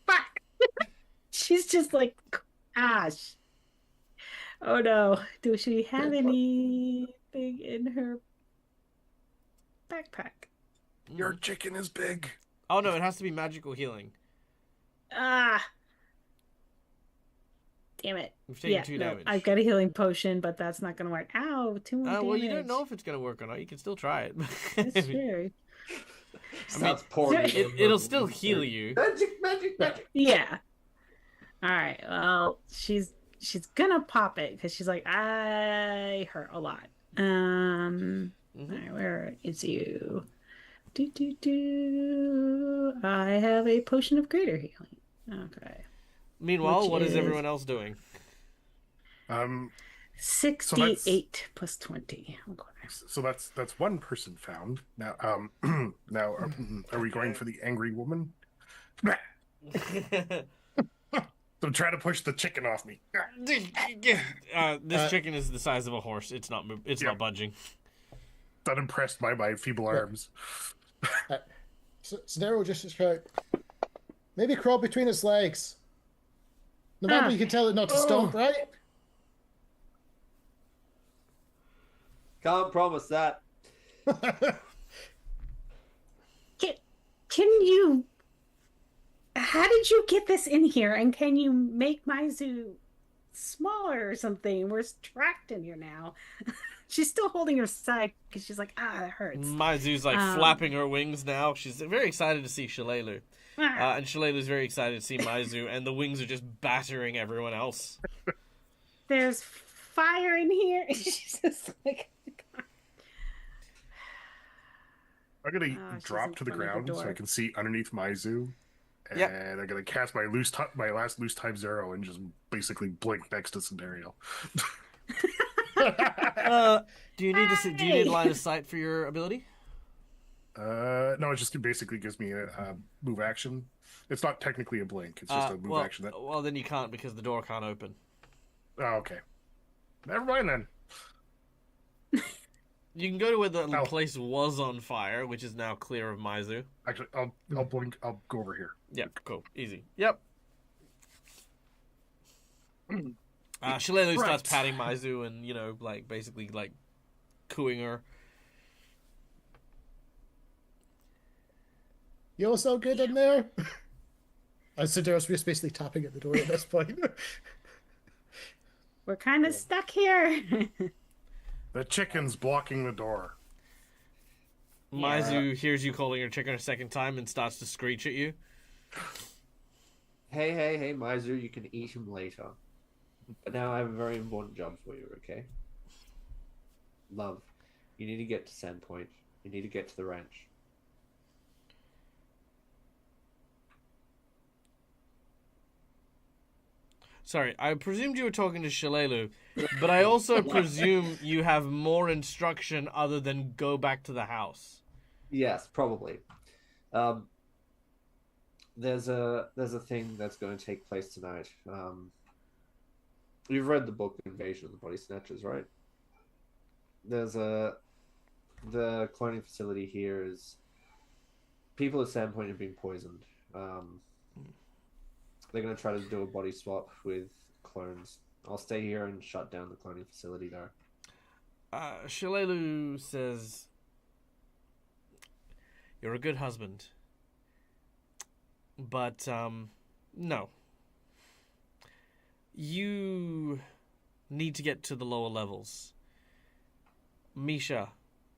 Fuck. She's just like, gosh. Oh no. Does she have anything in her backpack? Your chicken is big. Oh no, it has to be magical healing. Ah. Damn it. We've taken 2 damage. I've got a healing potion, but that's not going to work. Ow, 2 more damage. Well, you don't know if it's going to work or not. You can still try it. That's true. Starts pouring. It'll still heal you. Magic, magic, magic. Yeah. All right. Well, she's gonna pop it because she's like, I hurt a lot. All right, where is you? I have a potion of greater healing. Okay. Meanwhile, Which what is is- everyone else doing? 68 plus 20. Okay. So that's one person found. Now, now, are we going for the angry woman? So try to push the chicken off me. This chicken is the size of a horse. It's not. It's Yeah. not budging. Not impressed by my feeble arms. So Daryl just shout, maybe crawl between its legs. Remember, you can tell it not to stomp, right? Can't promise that. Can you? How did you get this in here? And can you make Maizu smaller or something? We're trapped in here now. She's still holding her side because she's like, that hurts. Maizu's like flapping her wings now. She's very excited to see Shalelu. And Shalelu's very excited to see Maizu, and the wings are just battering everyone else. There's fire in here. She's just like, I'm gonna she's drop in to the front of the ground so I door. can see underneath Maizu. And Yep. I'm gonna cast my my last loose time zero and just basically blink next to Cindereal. Do you need to? Do you need line of sight for your ability? No, it just basically gives me a move action. It's not technically a blink. It's just a move action. Well, then you can't because the door can't open. Oh, okay. Never mind then. You can go to where the Oh. place was on fire, which is now clear of Maizu. Actually, I'll blink. I'll go over here. Yep, cool, easy. Yep. Shalelu starts Right. patting Maizu and like basically like cooing her. You all so good in there? And Cinderella's just basically tapping at the door at this point. we're kind of stuck here. The chicken's blocking the door. Maizu hears you calling her chicken a second time and starts to screech at you. Hey, Maizu, you can eat him later. But now I have a very important job for you, okay? Love, you need to get to Sandpoint. You need to get to the ranch. Sorry, I presumed you were talking to Shalelu, but I also presume you have more instruction other than go back to the house. Yes, probably. There's a thing that's going to take place tonight. You've read the book Invasion of the Body Snatchers, right? The cloning facility here is people at Sandpoint have been poisoned. They're going to try to do a body swap with clones. I'll stay here and shut down the cloning facility, though. Shalelu says, "You're a good husband, but no. You need to get to the lower levels. Misha,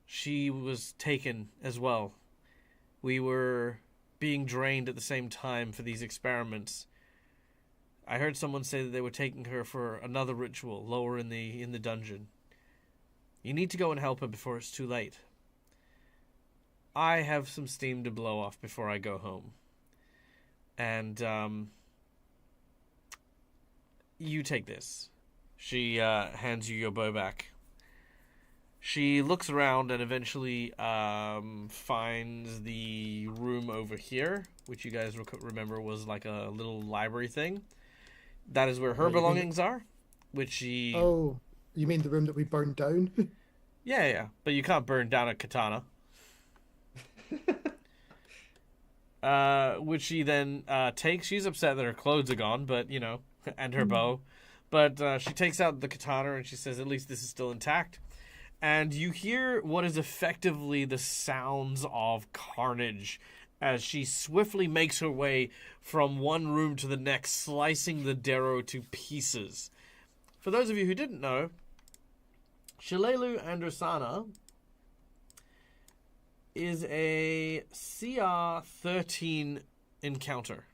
she was taken as well. We were being drained at the same time for these experiments. I heard someone say that they were taking her for another ritual lower in the dungeon. You need to go and help her before it's too late. I have some steam to blow off before I go home. And you take this." She hands you your bow back. She looks around and eventually finds the room over here, which you guys remember was like a little library thing. That is where her belongings are, which she... Oh, you mean the room that we burned down? Yeah, but you can't burn down a katana. Which she then takes. She's upset that her clothes are gone, but, you know, and her bow. But she takes out the katana and she says, "At least this is still intact." And you hear what is effectively the sounds of carnage as she swiftly makes her way from one room to the next, slicing the Darrow to pieces. For those of you who didn't know, Shalelu and Ursana is a CR13 encounter.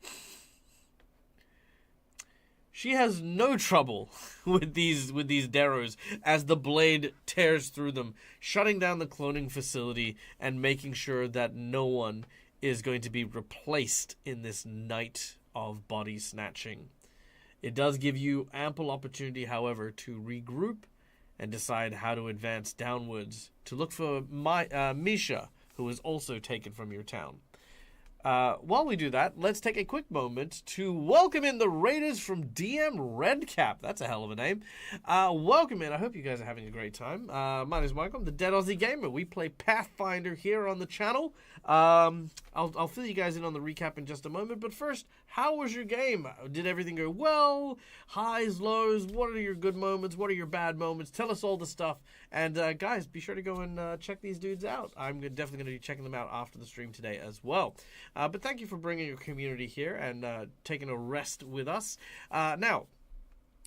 She has no trouble with these Darrows as the blade tears through them, shutting down the cloning facility and making sure that no one is going to be replaced in this night of body snatching. It does give you ample opportunity, however, to regroup and decide how to advance downwards to look for Misha, who was also taken from your town. While we do that, let's take a quick moment to welcome in the Raiders from DM Redcap. That's a hell of a name. Welcome in. I hope you guys are having a great time. My name is Michael. I'm the Dead Aussie Gamer. We play Pathfinder here on the channel. I'll fill you guys in on the recap in just a moment. But first, how was your game? Did everything go well? Highs, lows? What are your good moments? What are your bad moments? Tell us all the stuff. And guys, be sure to go and check these dudes out. I'm definitely going to be checking them out after the stream today as well. But thank you for bringing your community here and taking a rest with us. Now,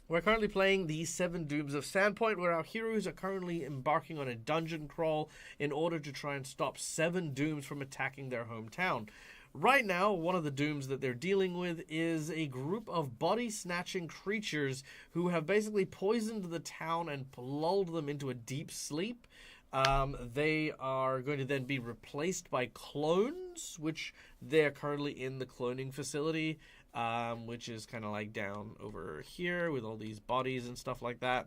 we're currently playing the 7 Dooms of Sandpoint, where our heroes are currently embarking on a dungeon crawl in order to try and stop 7 Dooms from attacking their hometown. Right now, one of the Dooms that they're dealing with is a group of body-snatching creatures who have basically poisoned the town and lulled them into a deep sleep. They are going to then be replaced by clones, which they're currently in the cloning facility, which is kind of like down over here with all these bodies and stuff like that.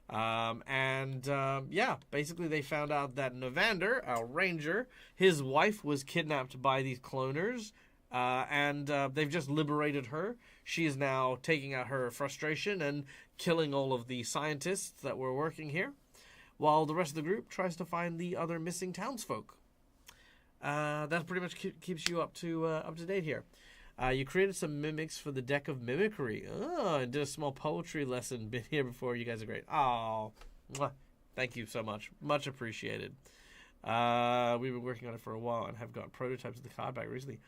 Yeah, basically they found out that Novander, our ranger, his wife was kidnapped by these cloners, and they've just liberated her. She is now taking out her frustration and killing all of the scientists that were working here, while the rest of the group tries to find the other missing townsfolk. That pretty much keeps you up to date here. You created some mimics for the deck of mimicry. Oh, and did a small poetry lesson. Been here before. You guys are great. Oh, thank you so much. Much appreciated. We've been working on it for a while and have got prototypes of the card back recently.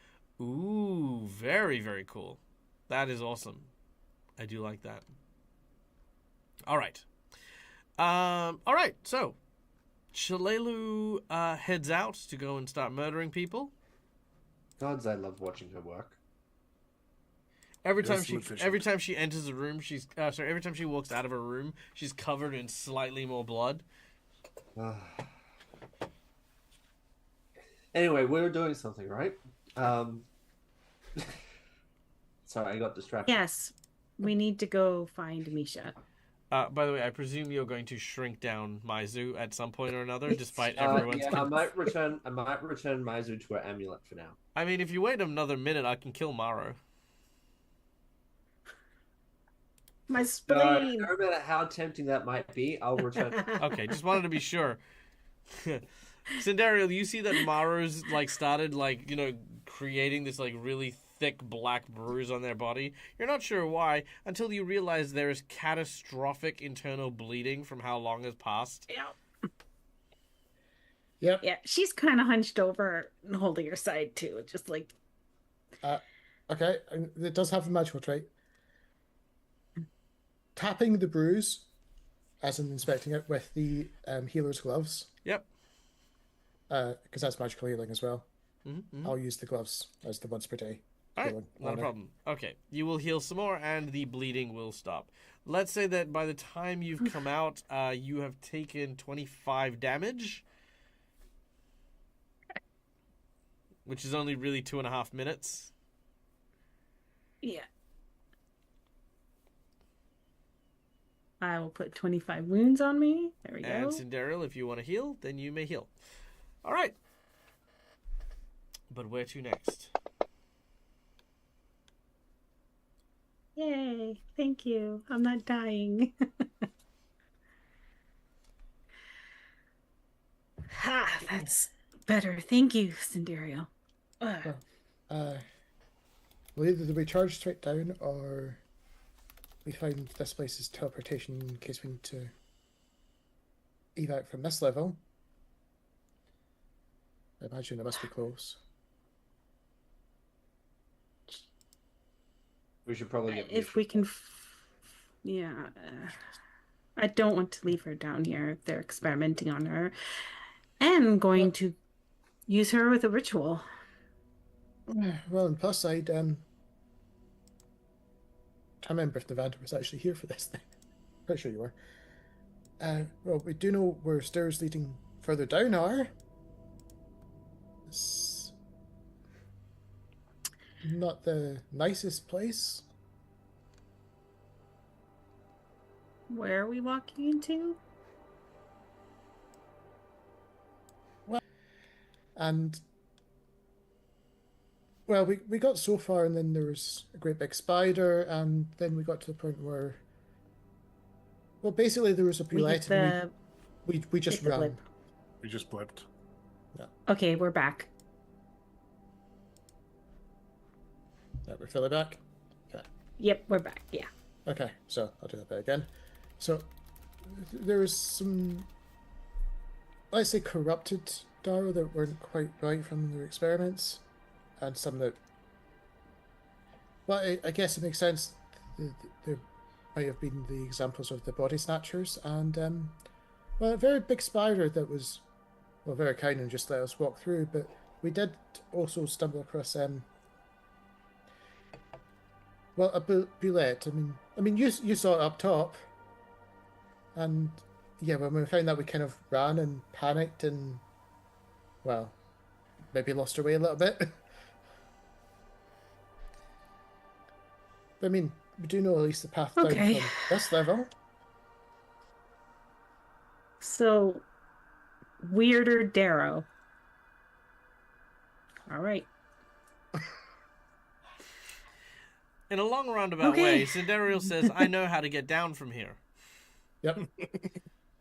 Ooh, very, very cool. That is awesome. I do like that. All right. So Shalelu heads out to go and start murdering people. Gods, I love watching her work. Every time she enters a room, every time she walks out of a room, she's covered in slightly more blood. Anyway, we were doing something, right? Sorry, I got distracted. Yes, we need to go find Misha. By the way, I presume you're going to shrink down Maizu at some point or another, despite everyone's... I might return Maizu to her amulet for now. I mean, if you wait another minute, I can kill Maro. My spleen! No matter how tempting that might be, I'll return. Okay, just wanted to be sure. Cinderio, you see that Maro's, started, creating this, really thick black bruise on their body. You're not sure why until you realize there is catastrophic internal bleeding from how long has passed. Yeah. Yep. Yeah, she's kind of hunched over and holding her side too, just like. Okay, and it does have the magical trait. Tapping the bruise, as in inspecting it with the healer's gloves. Yep. Because that's magical healing as well. Mm-hmm. I'll use the gloves as the once per day. All right, healing not a on it. problem. Okay, you will heal some more, and the bleeding will stop. Let's say that by the time you've come out, you have taken 25 damage, which is only really 2.5 minutes. Yeah. I will put 25 wounds on me. There we And go. Cinderil, if you want to heal, then you may heal. All right. But where to next? Yay. Thank you. I'm not dying. Ha, that's better. Thank you, Cinderio. Well, either we charge straight down or we find this place's teleportation in case we need to evac from this level. I imagine it must be close. We should probably get. If we can. Yeah. I don't want to leave her down here if they're experimenting on her. And going to use her with a ritual. Well, on the plus side, I remember if Nevada was actually here for this thing. Pretty sure you were. Well, we do know where stairs leading further down are. It's not the nicest place. Where are we walking into? And well, we got so far, and then there was a great big spider, and then we got to the point where, well, basically there was a We hit bullet, and the... we just hit the ran. blip. We just blipped. Okay, we're back. Yeah, we're fully back. Okay. Yep, we're back. Yeah. Okay, so I'll do that bit again. So there was some, let's say, corrupted Daro that weren't quite right from their experiments, and some that, well, I guess it makes sense. There might have been the examples of the body snatchers, and well, a very big spider that was, well, very kind and just let us walk through. But we did also stumble across well, a bullet. I mean, you saw it up top, and yeah, when we found that, we kind of ran and panicked and, well, maybe lost our way a little bit. But I mean, we do know at least the path down Okay. from this level. So, weirder Darrow. All right. In a long roundabout Okay. way, Cinderil says, I know how to get down from here. Yep,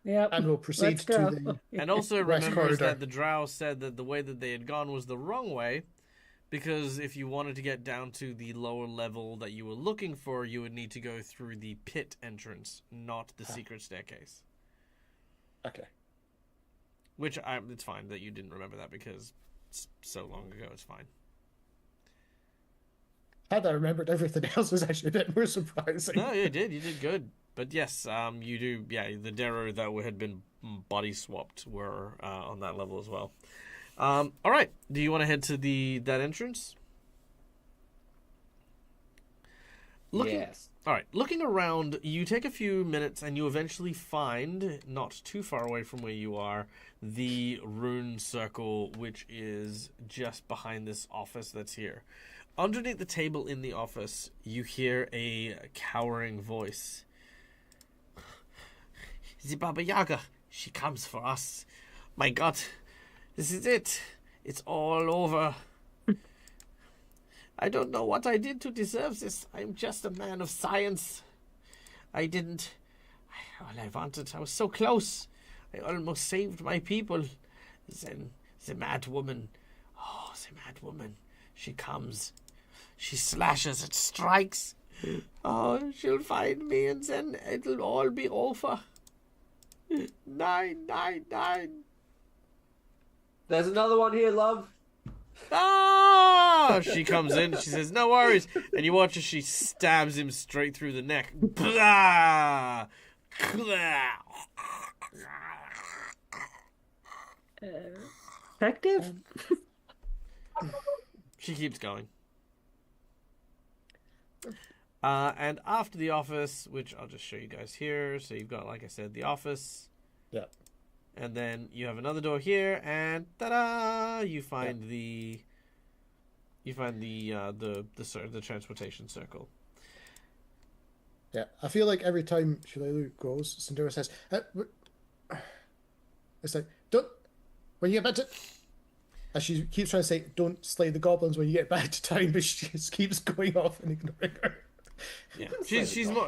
Yep. and we'll proceed Let's go. to the. And also West remembers corridor. that the drow said that the way that they had gone was the wrong way, because if you wanted to get down to the lower level that you were looking for, you would need to go through the pit entrance, not the secret staircase. Okay. Which, it's fine that you didn't remember that, because it's so long ago, it's fine. Had I remembered everything else, was actually a bit more surprising. No, you did good. But yes, you do, yeah, the Darrow that had been body swapped were on that level as well. All right, do you want to head to that entrance? Yes. All right, looking around, you take a few minutes and you eventually find, not too far away from where you are, the rune circle, which is just behind this office that's here. Underneath the table in the office, you hear a cowering voice. The Baba Yaga, she comes for us. My God, this is it. It's all over. I don't know what I did to deserve this. I'm just a man of science. All I wanted, I was so close. I almost saved my people. Then the mad woman, she comes. She slashes and strikes. Oh, she'll find me and then it'll all be over. 999. There's another one here, love. Ah! She comes in. She says, "No worries," and you watch as she stabs him straight through the neck. Blah! Effective? She keeps going. And after the office, which I'll just show you guys here. So you've got, like I said, the office. Yeah. And then you have another door here, and ta-da! You find the transportation circle. Yeah, I feel like every time Shillelagh goes, Sindora says, it's like, don't, when you get back to, and she keeps trying to say, don't slay the goblins when you get back to town, but she just keeps going off and ignoring her. Yeah,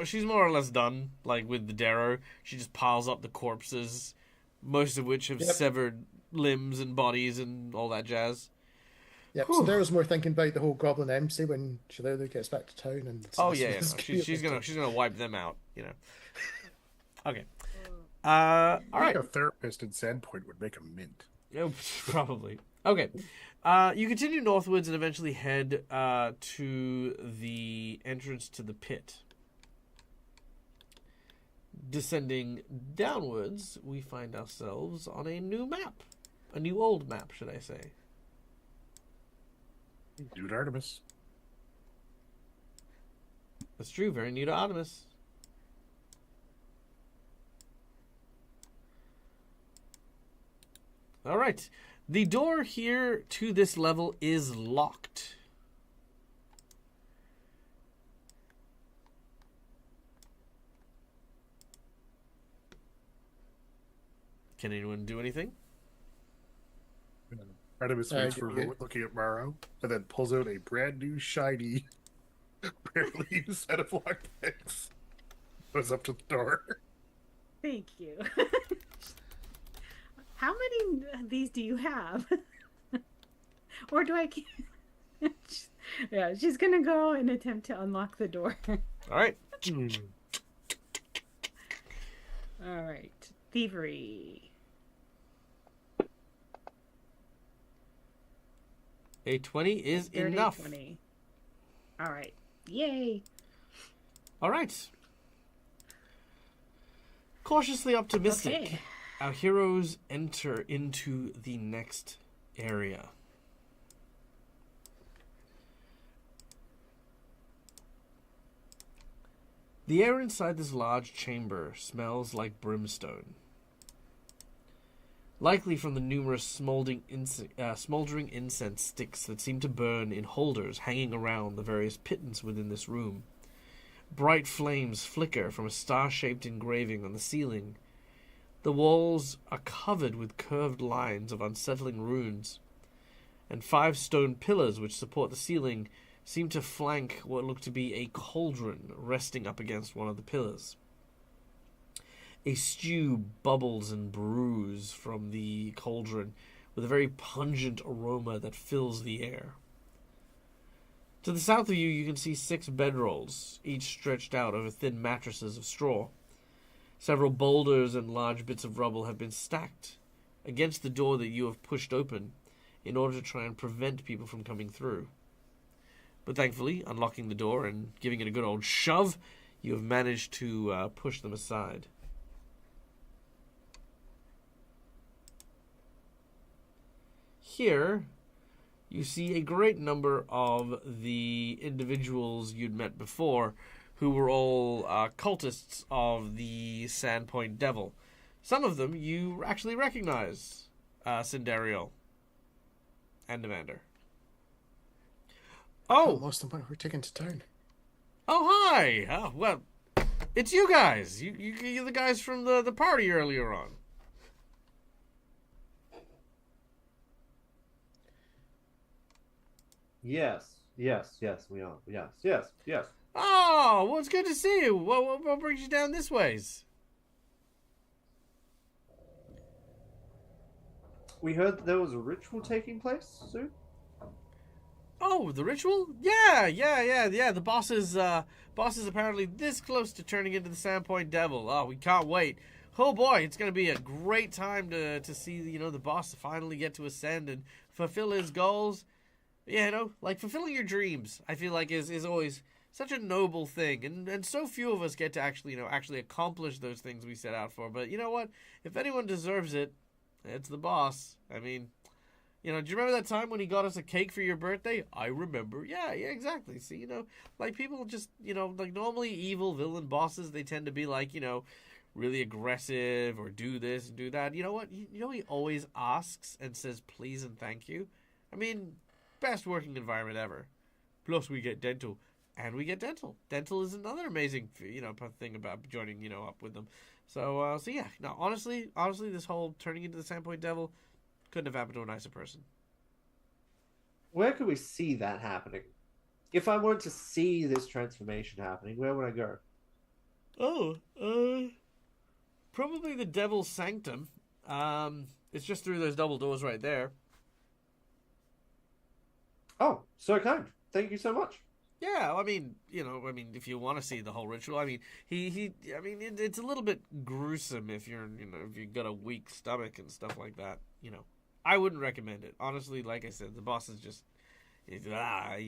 she's more or less done, like with the Darrow. She just piles up the corpses, most of which have severed limbs and bodies and all that jazz. Yep, so there was more thinking about the whole goblin embassy when Shillelagh gets back to town, and no. She's gonna wipe them out, you know. Okay. All right. A therapist in Sandpoint would make a mint. Probably. Okay. You continue northwards and eventually head to the entrance to the pit. Descending downwards, we find ourselves on a new map. A new old map, should I say. Dude, Artemis. That's true, very new to Artemis. Alright. The door here to this level is locked. Can anyone do anything? Artemis waits for looking at Morrow, and then pulls out a brand new, shiny, barely used set of lockpicks. Goes up to the door. Thank you. How many of these do you have? Or do I... Yeah, she's gonna go and attempt to unlock the door. Alright. Alright. Thievery. A 20 is enough. 20. Alright. Yay. Alright. Cautiously optimistic. Okay. Our heroes enter into the next area. The air inside this large chamber smells like brimstone. Likely from the numerous smoldering incense sticks that seem to burn in holders hanging around the various pittons within this room. Bright flames flicker from a star-shaped engraving on the ceiling. The walls are covered with curved lines of unsettling runes, and 5 stone pillars which support the ceiling seem to flank what look to be a cauldron resting up against one of the pillars. A stew bubbles and brews from the cauldron with a very pungent aroma that fills the air. To the south of you, you can see 6 bedrolls, each stretched out over thin mattresses of straw. Several boulders and large bits of rubble have been stacked against the door that you have pushed open in order to try and prevent people from coming through. But thankfully, unlocking the door and giving it a good old shove, you have managed to push them aside. Here, you see a great number of the individuals you'd met before who were all cultists of the Sandpoint Devil. Some of them you actually recognize, Cinderio and Evander. Oh! Most of them were taken to town. Oh, hi! Oh, well, it's you guys. You're the guys from the party earlier on. Yes, we are. Yes. Oh, well, it's good to see you. What brings you down this ways? We heard that there was a ritual taking place soon. Oh, the ritual? Yeah. The boss is apparently this close to turning into the Sandpoint Devil. Oh, we can't wait. Oh boy, it's gonna be a great time to see the boss finally get to ascend and fulfill his goals. Yeah, like fulfilling your dreams. I feel like is always such a noble thing, and so few of us get to actually accomplish those things we set out for. But you know what? If anyone deserves it, it's the boss. I mean, do you remember that time when he got us a cake for your birthday? I remember. Yeah, exactly. See, like people just, like normally evil villain bosses, they tend to be like, really aggressive or do this and do that. You know what? He always asks and says please and thank you. I mean, best working environment ever. Plus we get dental. And we get dental. Dental is another amazing, thing about joining, up with them. So yeah. No, honestly, this whole turning into the Sandpoint Devil couldn't have happened to a nicer person. Where could we see that happening? If I wanted to see this transformation happening, where would I go? Oh, probably the Devil's Sanctum. It's just through those double doors right there. Oh, so kind. Thank you so much. Yeah, I mean, if you want to see the whole ritual, I mean, it's a little bit gruesome if if you've got a weak stomach and stuff like that. I wouldn't recommend it. Honestly, like I said, the boss is just, yeah.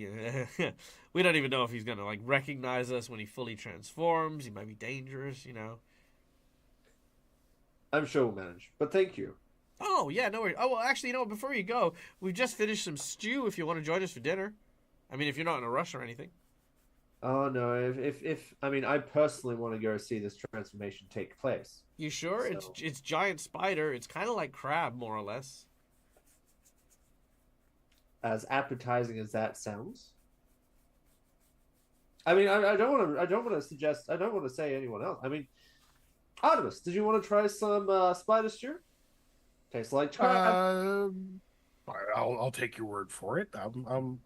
We don't even know if he's gonna like recognize us when he fully transforms. He might be dangerous, I'm sure we'll manage, but thank you. Oh yeah, no worries. Oh well, actually, before you go, we've just finished some stew. If you want to join us for dinner. I mean, if you're not in a rush or anything. Oh no! If I mean, I personally want to go see this transformation take place. You sure? So... It's giant spider. It's kind of like crab, more or less. As appetizing as that sounds. I mean, I don't want to suggest. I don't want to say anyone else. I mean, Artemis, did you want to try some spider stew? Tastes like crab. I'll take your word for it. I'm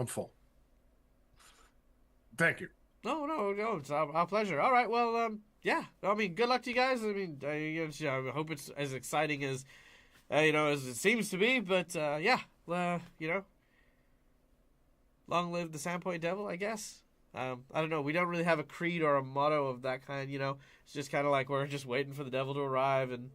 full. Thank you. No, it's our pleasure. All right, well, yeah. I mean, good luck to you guys. I mean, I hope it's as exciting as as it seems to be. But yeah, long live the Sandpoint Devil, I guess. I don't know. We don't really have a creed or a motto of that kind. It's just kind of like we're just waiting for the devil to arrive and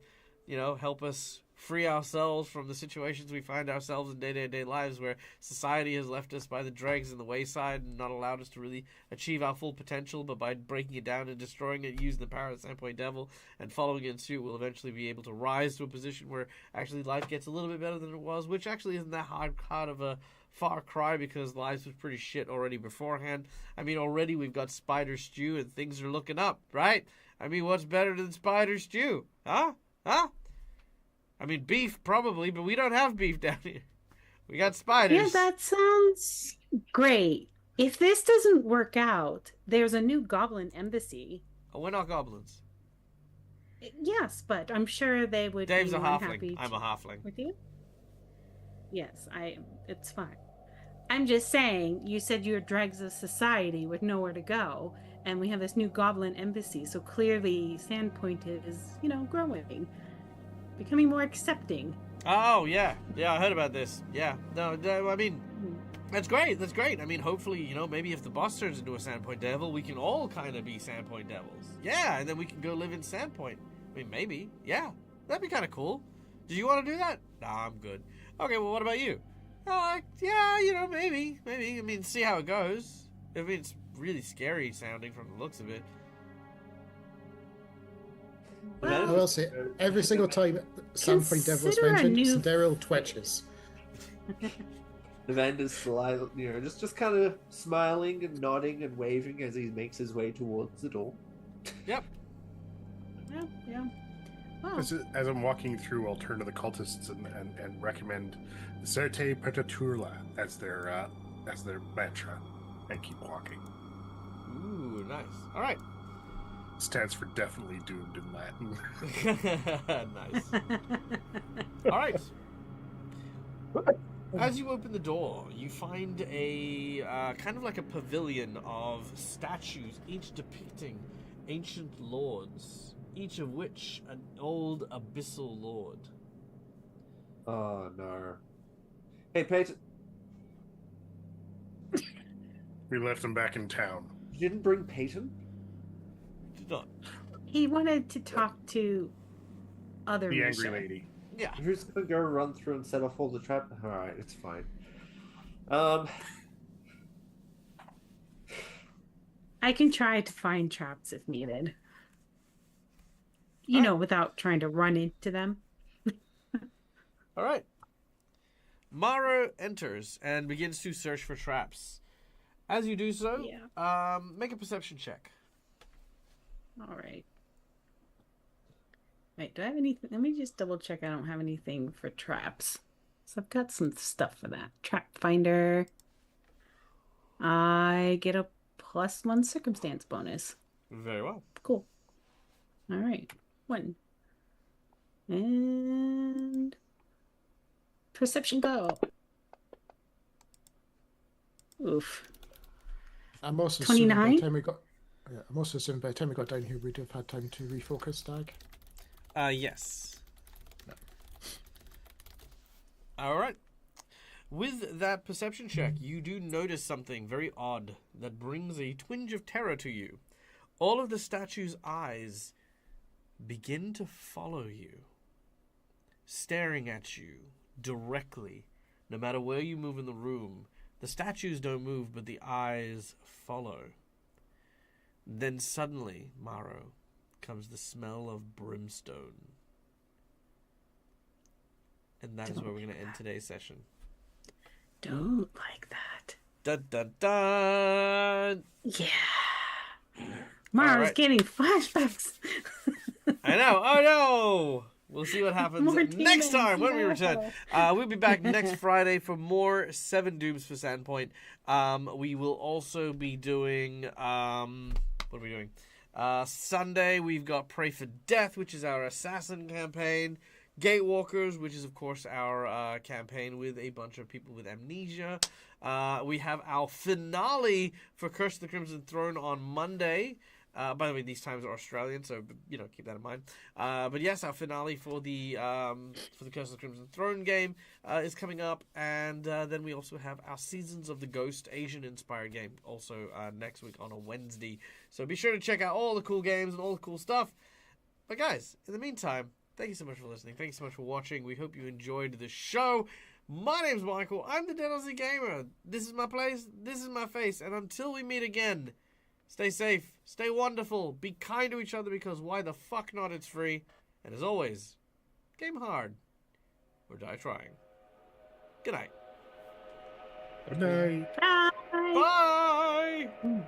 help us free ourselves from the situations we find ourselves in day-to-day lives where society has left us by the dregs and the wayside and not allowed us to really achieve our full potential, but by breaking it down and destroying it using the power of the Sandpoint Devil and following in suit, we'll eventually be able to rise to a position where actually life gets a little bit better than it was, which actually isn't that hard of a far cry because lives was pretty shit already beforehand. I mean, already we've got spider stew and things are looking up, right? I mean, what's better than spider stew? Huh? I mean, beef, probably, but we don't have beef down here. We got spiders. Yeah, that sounds great. If this doesn't work out, there's a new goblin embassy. Oh, we're not goblins. Yes, but I'm sure they would Dave's be a more halfling. happy I'm a halfling. with you. Yes, it's fine. I'm just saying, you said you're dregs of society with nowhere to go, and we have this new goblin embassy, so clearly Sandpoint is, growing. Becoming more accepting. Oh, yeah. Yeah, I heard about this. Yeah. No, I mean, that's great. That's great. I mean, hopefully, maybe if the boss turns into a Sandpoint Devil, we can all kind of be Sandpoint Devils. Yeah, and then we can go live in Sandpoint. I mean, maybe. Yeah. That'd be kind of cool. Do you want to do that? Nah, I'm good. Okay, well, what about you? Yeah, maybe. I mean, see how it goes. I mean, it's really scary sounding from the looks of it. I will say, every single time Sandpoint Devil is mentioned, Daryl twitches. Amanda's slightly, just kind of smiling and nodding and waving as he makes his way towards the door. Yep. Yeah. Wow. As I'm walking through, I'll turn to the cultists and recommend Certe Petaturla as their mantra, and keep walking. Ooh, nice. All right. Stands for definitely doomed in Latin. Nice. All right. As you open the door, you find a kind of like a pavilion of statues, each depicting ancient lords, each of which an old abyssal lord. Oh no. Hey, Peyton, We left him back in town. you didn't bring Peyton? Did not. He wanted to talk to other The angry Misha. lady. Yeah. Who's gonna go run through and set off all the trap? Alright, it's fine. I can try to find traps if needed. You Alright. know, without trying to run into them. All right. Maro enters and begins to search for traps. As you do so, make a perception check. All right. Wait, do I have anything? Let me just double check I don't have anything for traps. So I've got some stuff for that. Trap finder. I get a +1 circumstance bonus. Very well. Cool. All right. 1. And perception go. Oof. I'm also assuming by 29? the time we got. Yeah, I'm also assuming by the time we got down here, we'd have had time to refocus Stag. Yes. All right. With that perception check, you do notice something very odd that brings a twinge of terror to you. All of the statue's eyes begin to follow you, staring at you directly. No matter where you move in the room, the statues don't move, but the eyes follow. Then suddenly, Maro, comes the smell of brimstone. And that is where we're going to end today's session. Don't like that. Dun dun dun! Yeah. Mara's right. getting flashbacks. I know. Oh no! We'll see what happens More next demons, time when we no. return. We'll be back next Friday for more 7 Dooms for Sandpoint. We will also be doing... what are we doing? Sunday, we've got Pray for Death, which is our assassin campaign. Gatewalkers, which is, of course, our campaign with a bunch of people with amnesia. We have our finale for Curse of the Crimson Throne on Monday. By the way, these times are Australian, so, you know, keep that in mind. But yes, our finale for the Curse of the Crimson Throne game is coming up. And then we also have our Seasons of the Ghost Asian-inspired game also next week on a Wednesday. So be sure to check out all the cool games and all the cool stuff. But guys, in the meantime, thank you so much for listening. Thank you so much for watching. We hope you enjoyed the show. My name's Michael. I'm the Dead Aussie Gamer. This is my place. This is my face. And until we meet again, stay safe. Stay wonderful. Be kind to each other because why the fuck not? It's free. And as always, game hard or die trying. Good night. Good night. Bye. Bye.